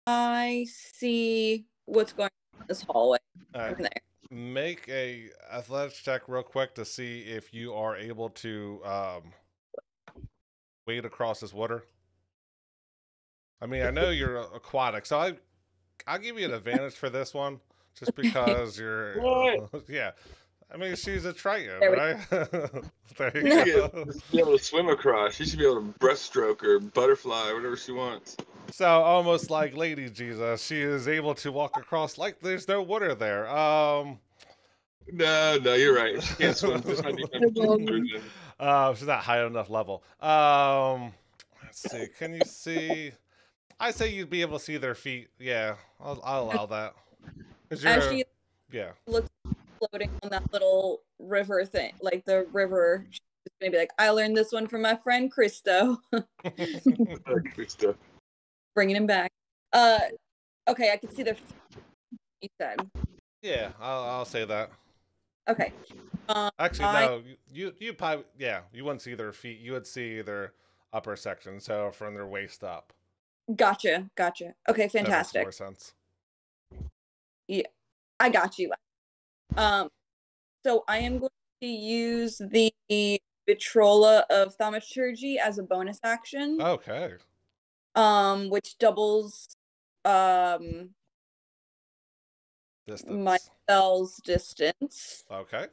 I see what's going on in this hallway All right. from there? Make a athletics check real quick to see if you are able to wade across this water. I mean, I know you're aquatic, so I'll give you an advantage for this one, just because you're. Yeah, I mean, she's a Triton, There we right? There you No. go. Be able to swim across. She should be able to breaststroke or butterfly, whatever she wants. So almost like Lady Jesus, she is able to walk across like there's no water there. No, you're right. She can't swim. This might be version. She's not high enough level. Let's see. Can you see? I say you'd be able to see their feet. Yeah, I'll allow that. 'Cause As you're, she yeah. looks floating on that little river thing, like the river, she's gonna be like, I learned this one from my friend Christo. Krista. Bringing him back. Okay, I can see their feet, you said. Yeah, I'll say that. Okay. Actually, no. You probably, yeah, you wouldn't see their feet. You would see their upper section, so from their waist up. Gotcha. Okay, That makes fantastic. more sense. Yeah, I got you. So I am going to use the Vitrola of Thaumaturgy as a bonus action. Okay. Which doubles Distance. my spell's distance. Okay.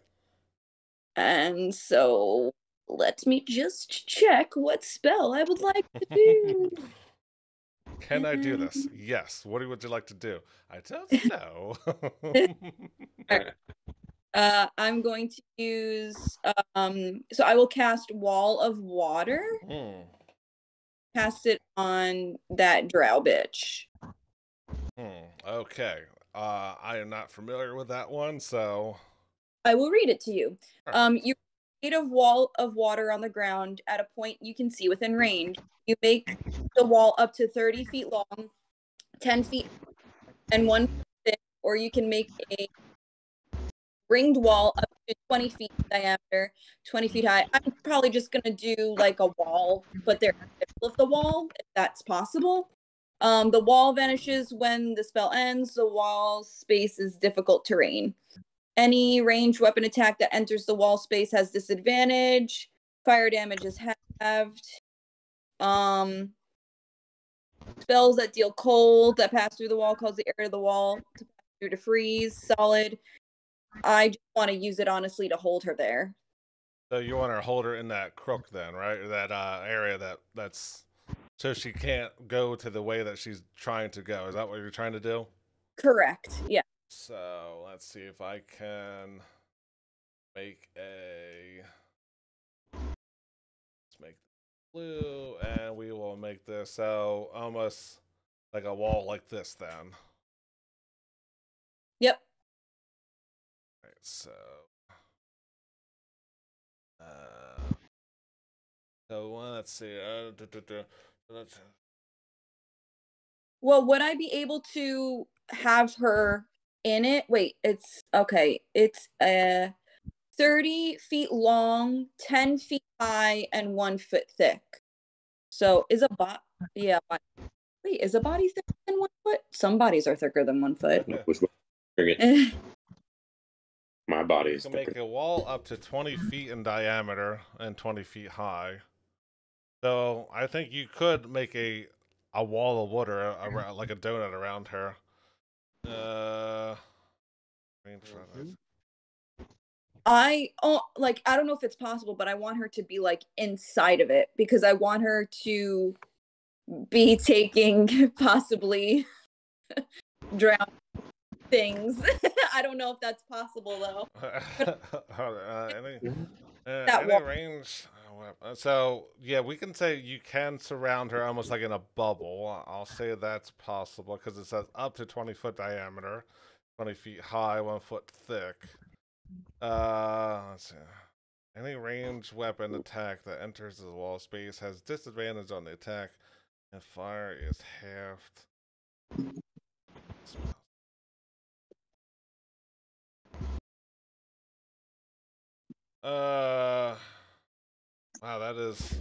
And so let me just check what spell I would like to do. Can I do this? Yes. What would you like to do? I don't know. I'm going to use so I will cast Wall of Water. Cast it on that drow bitch. Okay. I am not familiar with that one, so I will read it to you. Perfect. You create a wall of water on the ground at a point you can see within range. You make the wall up to 30 feet long, 10 feet, and 1 foot thick, or you can make a ringed wall up to 20 feet in diameter, 20 feet high. I'm probably just gonna do like a wall, but they're in the middle of the wall, if that's possible. The wall vanishes when the spell ends. The wall space is difficult terrain. Any ranged weapon attack that enters the wall space has disadvantage. Fire damage is halved. Spells that deal cold that pass through the wall cause the air of the wall to pass through to freeze. Solid. I just want to use it honestly to hold her there. So you want to hold her in that crook then, right? Or that area that's so she can't go to the way that she's trying to go. Is that what you're trying to do? Correct. Yeah. So let's see if I can make a. Let's make blue, and we will make this so almost like a wall like this then. Yep. Right, so. Let's see. Let's. Well, would I be able to have her in it? Wait, it's okay. It's 30 feet long, 10 feet high, and 1 foot thick. So is a bot? Yeah. Wait, is a body thicker than 1 foot? Some bodies are thicker than 1 foot. My body You is can thicker. make a wall up to 20 feet in diameter and 20 feet high. So I think you could make a wall of water around, like a donut around her. I don't know if it's possible, but I want her to be like inside of it because I want her to be taking possibly drown things. I don't know if that's possible though. Any range. So yeah, we can say you can surround her almost like in a bubble. I'll say that's possible because it says up to 20-foot diameter, 20 feet high, 1 foot thick. Let's see. Any ranged weapon attack that enters the wall space has disadvantage on the attack, and fire is halved. Wow, that is.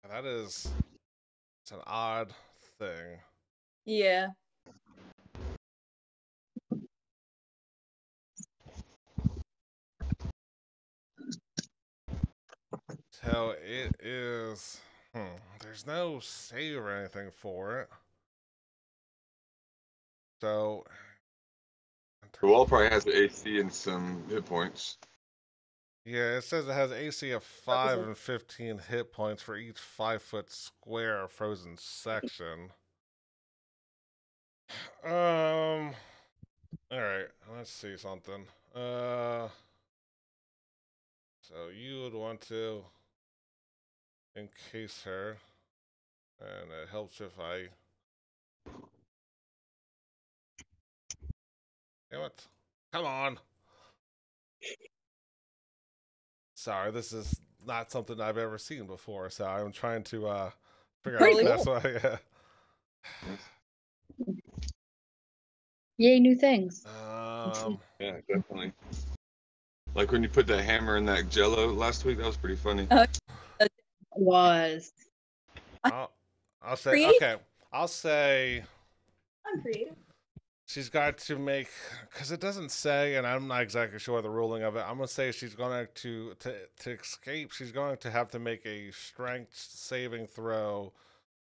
That is. It's an odd thing. Yeah. So it is. There's no save or anything for it. So. The wall probably has the AC and some hit points. Yeah, it says it has AC of 5 and 15 hit points for each 5-foot square of frozen section. All right, let's see something. So you would want to encase her, and it helps if I. Damn it! Come on. Sorry, this is not something I've ever seen before, so I'm trying to figure out Pretty the best way. Yay, new things. Yeah, definitely. Like when you put that hammer in that jello last week, that was pretty funny. Was. I'll say Creative? okay. I'll say I'm creative. she's got to make, because it doesn't say, and I'm not exactly sure the ruling of it. I'm gonna say she's going to escape. She's going to have to make a strength saving throw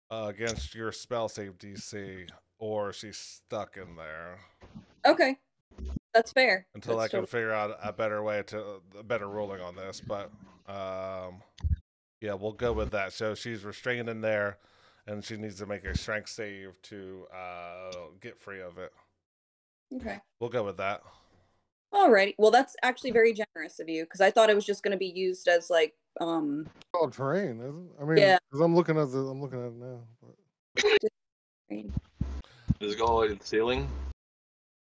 against your spell save DC, or she's stuck in there Okay, that's fair. until That's I can figure out a better ruling on this. But yeah, we'll go with that. So she's restrained in there, and she needs to make a strength save to get free of it. Okay. We'll go with that. Alrighty. Well, that's actually very generous of you because I thought it was just going to be used as like Called terrain, isn't it? I mean, Yeah. because I'm looking at it now. But... Does it go all the way to the ceiling?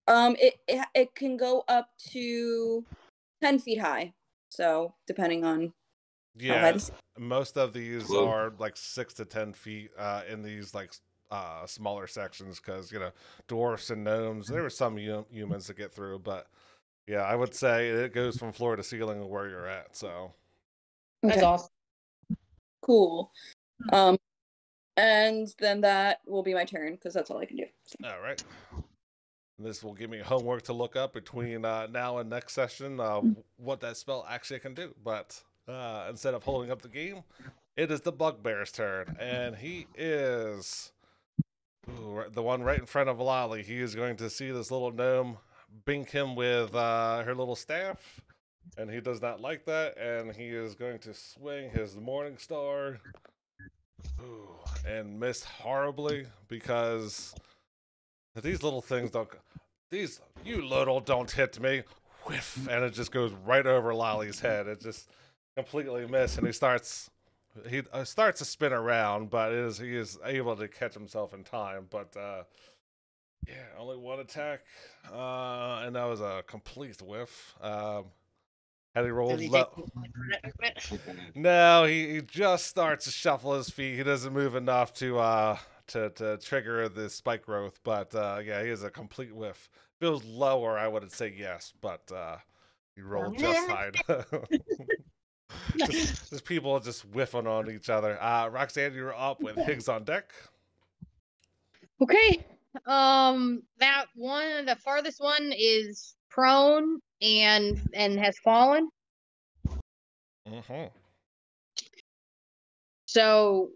It can go up to 10 feet high. So depending on Yeah, most of these are like 6 to 10 feet in these like smaller sections because dwarfs and gnomes. There were some humans to get through, but yeah, I would say it goes from floor to ceiling where you're at. So That's awesome. Cool. And then that will be my turn because that's all I can do. So. All right. This will give me homework to look up between now and next session what that spell actually can do. But instead of holding up the game, it is the bugbear's turn, and he is the one right in front of Lolly. He is going to see this little gnome bink him with her little staff, and he does not like that, and he is going to swing his Morning Star and miss horribly because these little things don't. You little don't hit me. Whiff, and it just goes right over Lolly's head. It just completely missed, and he starts to spin around, but he is able to catch himself in time. But yeah, only one attack, and that was a complete whiff. Had he rolled low? No, he just starts to shuffle his feet. He doesn't move enough to trigger the spike growth, but yeah, he is a complete whiff. If it was lower, I would say yes, but he rolled just high. just people just whiffing on each other. Roxanne, you're up with Higgs on deck. Okay. That one, the farthest one, is prone and has fallen. Mm-hmm. So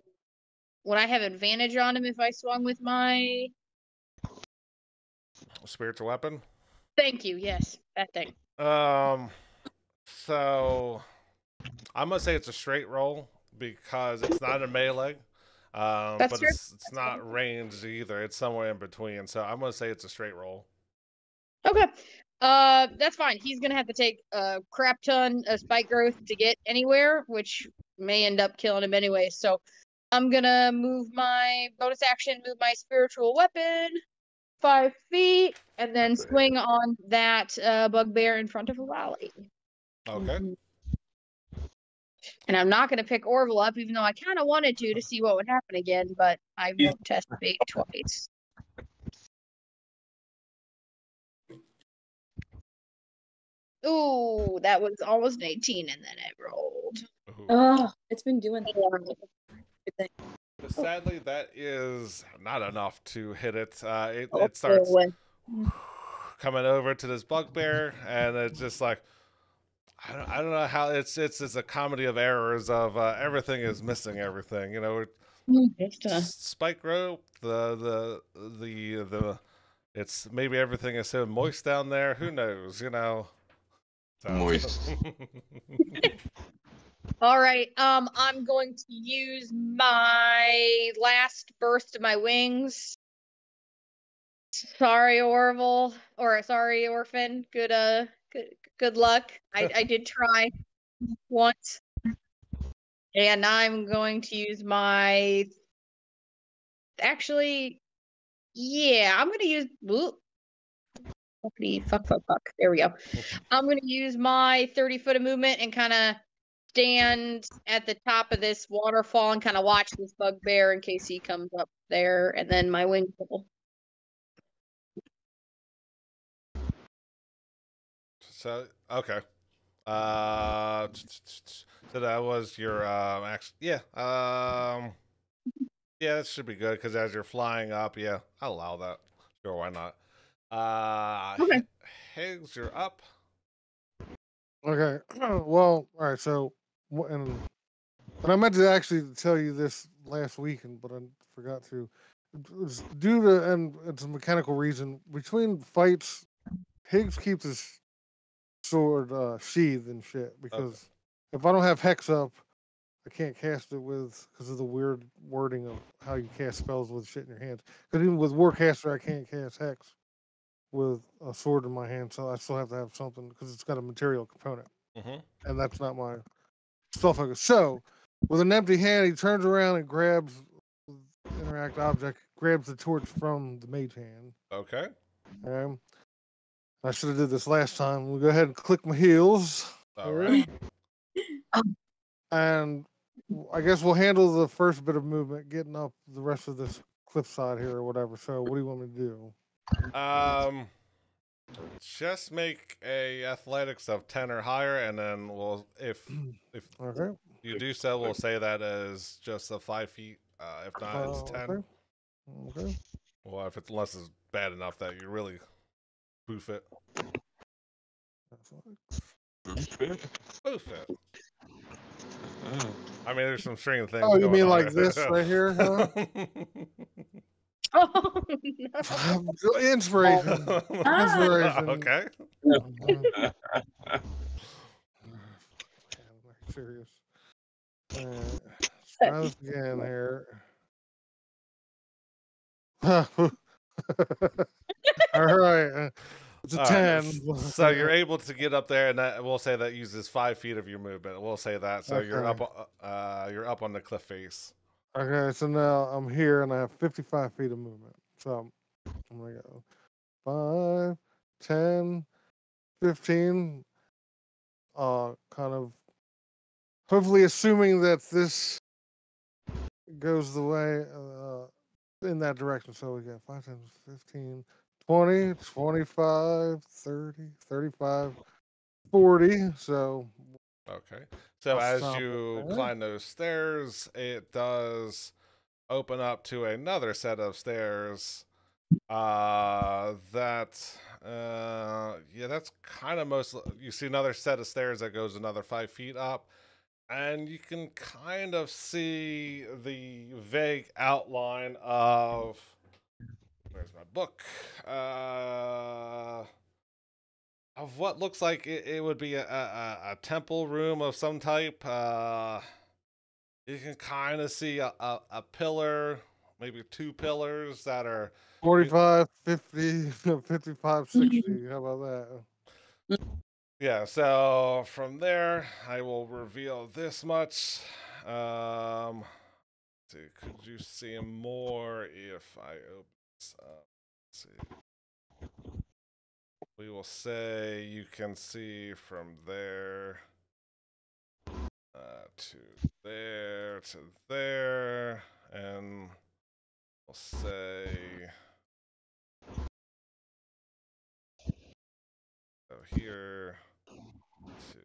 would I have advantage on him if I swung with my spiritual weapon? Thank you. Yes, that thing. So I'm gonna say it's a straight roll because it's not a melee. But it's not ranged either. It's somewhere in between. So I'm gonna say it's a straight roll. Okay. That's fine. He's gonna have to take a crap ton of spike growth to get anywhere, which may end up killing him anyway. So I'm gonna move my bonus action, move my spiritual weapon 5 feet, and then swing on that bugbear in front of Lolly. Okay. And I'm not going to pick Orville up, even though I kind of wanted to see what would happen again, but I won't test fate twice. Ooh, that was almost an 18, and then it rolled. Oh, it's been doing that. Sadly, that is not enough to hit it. It starts coming over to this bugbear, and it's just like, I don't know how it's a comedy of errors of everything is missing everything. Spike rope, the it's maybe everything is so moist down there. Who knows? Moist. All right. I'm going to use my last burst of my wings. Sorry, Orville, or sorry, Orphan. Good luck. I did try once, and I'm going to use my. Actually, yeah, I'm going to use. Fuck. There we go. I'm going to use my 30-foot of movement and kind of stand at the top of this waterfall and kind of watch this bugbear in case he comes up there, and then my wings will. So okay. So that was your yeah. Yeah, that should be good because as you're flying up, yeah, I'll allow that. Sure, why not? Okay. Higgs, you're up. Okay. Well, all right. So, and I meant to actually tell you this last week, but I forgot to. It's due to, and it's a mechanical reason. Between fights, Higgs keeps his sword sheathed and shit because if I don't have Hex up, I can't cast it with because of the weird wording of how you cast spells with shit in your hands. Because even with Warcaster, I can't cast Hex with a sword in my hand, so I still have to have something because it's got a material component, and that's not my spell focus. So, with an empty hand, he turns around and grabs interact object, grabs the torch from the mage hand. Okay. I should have did this last time. We'll go ahead and click my heels. All right. And I guess we'll handle the first bit of movement, getting up the rest of this cliffside here or whatever. So, what do you want me to do? Just make a athletics of 10 or higher, and then we'll if Okay. you do so, we'll say that as just a 5 feet. If not, it's 10. Okay. Well, if it's unless it's bad enough that you really boof it. Boof it. I mean, there's some string of things. Oh, you going mean on like there. this right here? Huh? Oh no! Inspiration. Inspiration. Okay. Serious. Try this again here. All right. It's a 10. So you're able to get up there, and that we'll say that uses 5 feet of your movement. We'll say that. So you're up on the cliff face. Okay, so now I'm here and I have 55 feet of movement. So I'm gonna go 5, 10, 15. Kind of hopefully assuming that this goes the way in that direction. So we got 5, 10, 15, 20, 25, 30, 35, 40. So okay. So as you climb those stairs, it does open up to another set of stairs. That's kind of most. You see another set of stairs that goes another 5 feet up, and you can kind of see the vague outline of. Where's my book? Of what looks like it would be a temple room of some type. You can kind of see a pillar, maybe 2 pillars that are 45, 50, 55, 60. How about that? Yeah, so from there, I will reveal this much. See, could you see more if I open this up? Let's see. We will say you can see from there to there, and we'll say so here to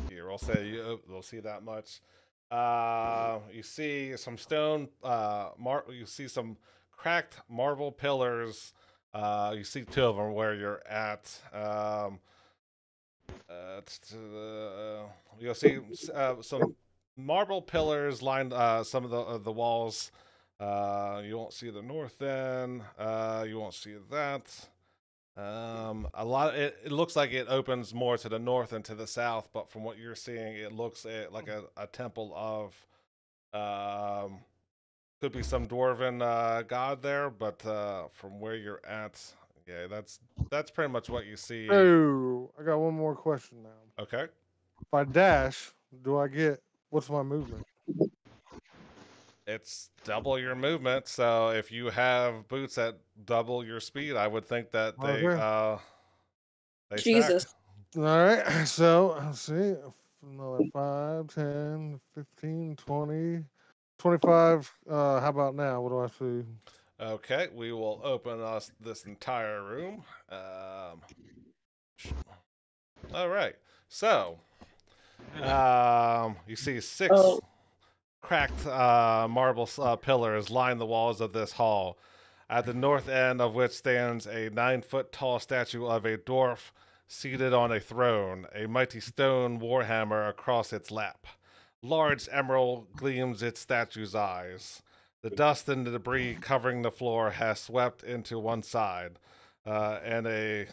here. We'll say we'll see that much. You see some stone, you see some cracked marble pillars. You see 2 of them where you're at. You'll see some marble pillars lined some of the walls. You won't see the north end. You won't see that. A lot. It looks like it opens more to the north and to the south, but from what you're seeing, it looks like a temple of, could be some dwarven god there, but from where you're at, yeah, that's pretty much what you see. Oh, I got one more question now. Okay. If I dash, what's my movement? It's double your movement, so if you have boots at double your speed, I would think that they stack. Jesus. All right, so let's see. Another 5, 10, 15, 20, 25. How about now? What do I see? Okay, we will open this entire room. All right, so you see 6 Oh. cracked marble pillars line the walls of this hall, at the north end of which stands a 9-foot tall statue of a dwarf seated on a throne, a mighty stone warhammer across its lap. Large emerald gleams its statue's eyes. The dust and the debris covering the floor has swept into one side, and a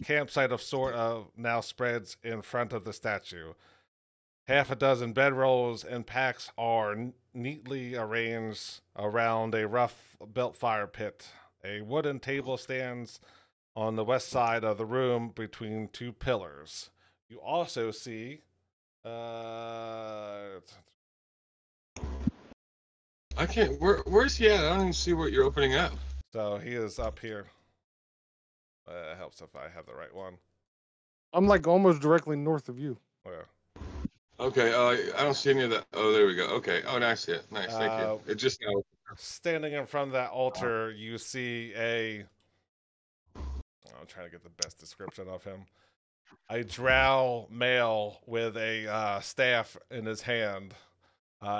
campsite of sort of now spreads in front of the statue. Half a dozen bedrolls and packs are neatly arranged around a rough-built fire pit. A wooden table stands on the west side of the room between 2 pillars. You also see I can't. Where's he at? I don't even see what you're opening up. so he is up here. It helps if I have the right one. I'm like almost directly north of you. Yeah. Okay. I don't see any of that. Oh, there we go. Okay. Oh, nice. Yeah. Nice. Thank you. It just now. Standing in front of that altar, you see I'm trying to get the best description of him. A drow male with a staff in his hand,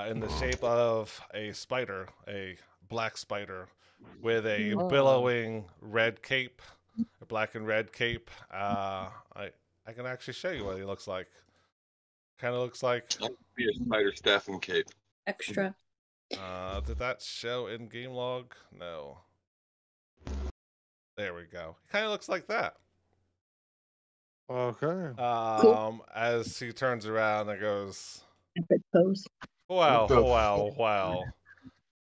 in the shape of a spider, a black spider, with a billowing red cape, a black and red cape. I can actually show you what he looks like. Kind of looks like. I see a spider staff and cape. Extra. Did that show in game log? No. There we go. Kind of looks like that. Okay. Cool. As he turns around and goes, Epic pose. "Wow, What the wow, wow!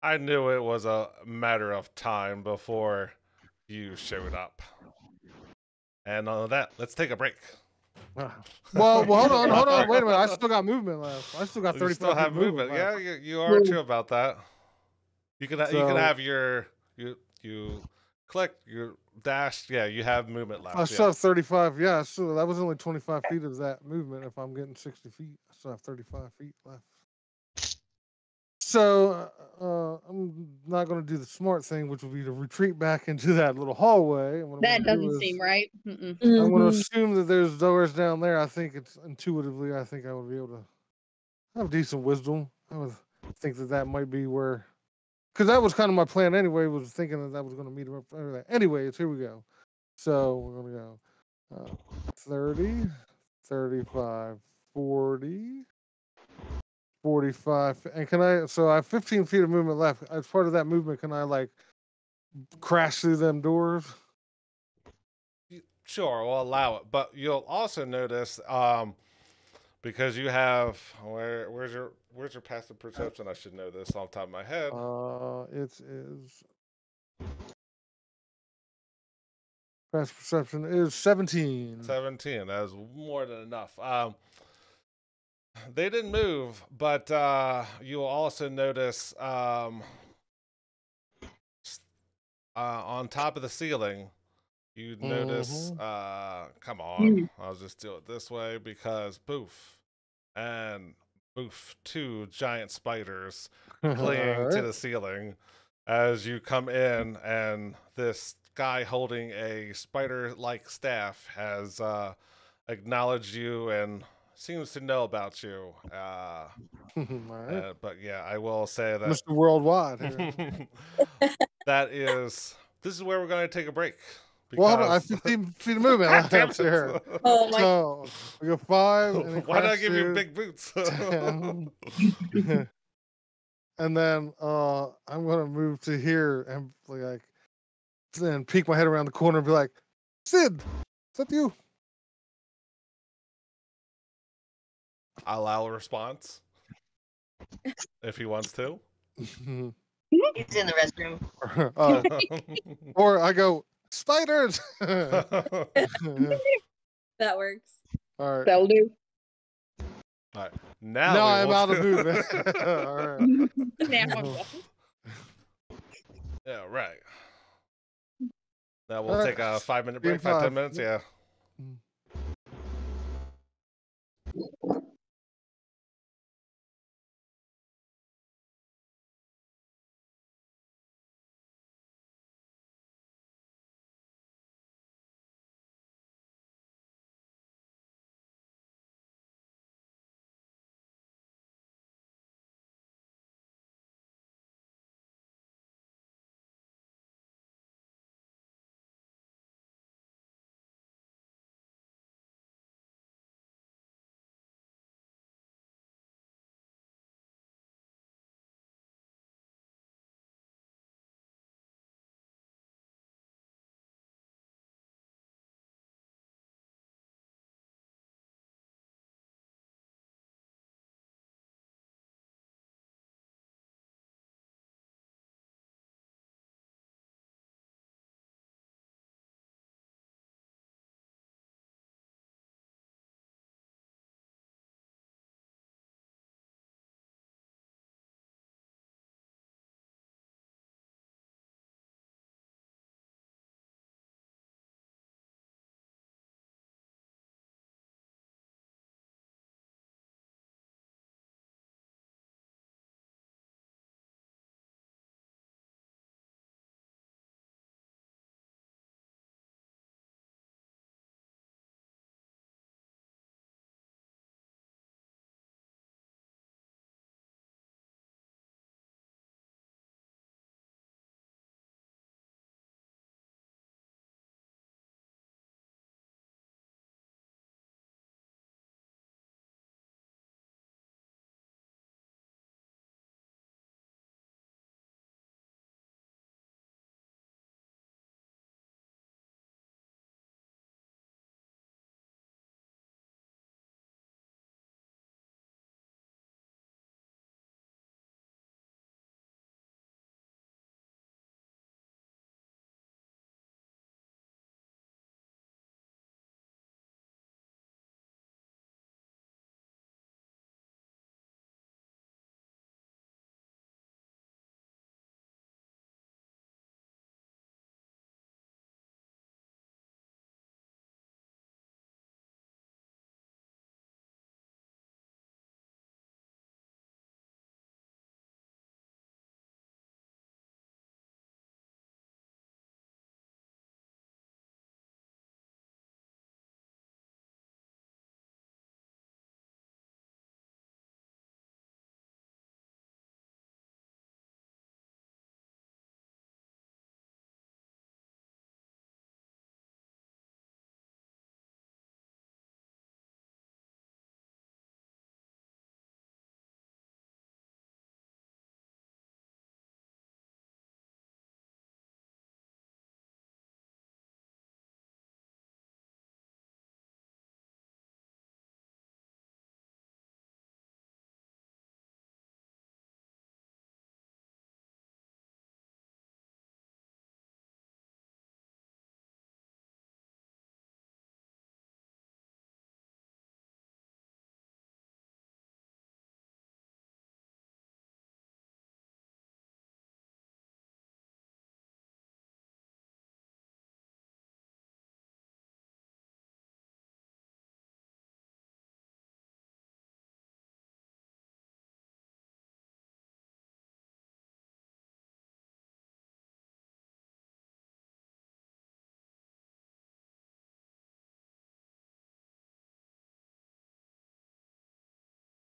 I knew it was a matter of time before you showed up." And on that, let's take a break. Well, hold on. Wait a minute. I still got movement left. I still got 35. You still have movement. Yeah, left. you are true about that. You can have your you click your dash. Yeah, you have movement left. I still have 35. Yeah, so that was only 25 feet of that movement. If I'm getting 60 feet, I still have 35 feet left. So I'm not going to do the smart thing, which would be to retreat back into that little hallway. And what I'm That gonna do doesn't is- seem right. I'm going to Mhm. assume that there's doors down there. I think it's intuitively, I think I would be able to have decent wisdom. I would think that might be where, because that was kind of my plan anyway, was thinking that was going to meet him up there. Anyways, here we go. So we're going to go 30, 35, 40, 45. And so I have 15 feet of movement left. As part of that movement, can I like crash through them doors? Sure, we'll allow it, but you'll also notice because you have where's your passive perception? I should know this off the top of my head. It is passive perception is 17. 17. That is more than enough. They didn't move, but you'll also notice on top of the ceiling, you notice. Come on, I'll just do it this way because boof, and boof, 2 giant spiders clinging to the ceiling as you come in, and this guy holding a spider-like staff has acknowledged you and seems to know about you. Alright. But yeah, I will say that Mr. Worldwide. Here. this is where we're going to take a break. Well, hold on, I have because- 15 feet of movement God left damn here. it. Oh my. So we go 5. And then Why did I crash give you through big boots? 10. And then I'm gonna move to here and like then peek my head around the corner and be like, Sid, is that you? I'll allow a response if he wants to. He's in the restroom. Or I go, spiders. That works. All right. That'll do. All right. Now, Now we I'm will out of do- movement. All right. Now I'm done. Yeah, right. Now we'll All right. take a 5-minute Game break, 5-10 five. minutes. Yeah.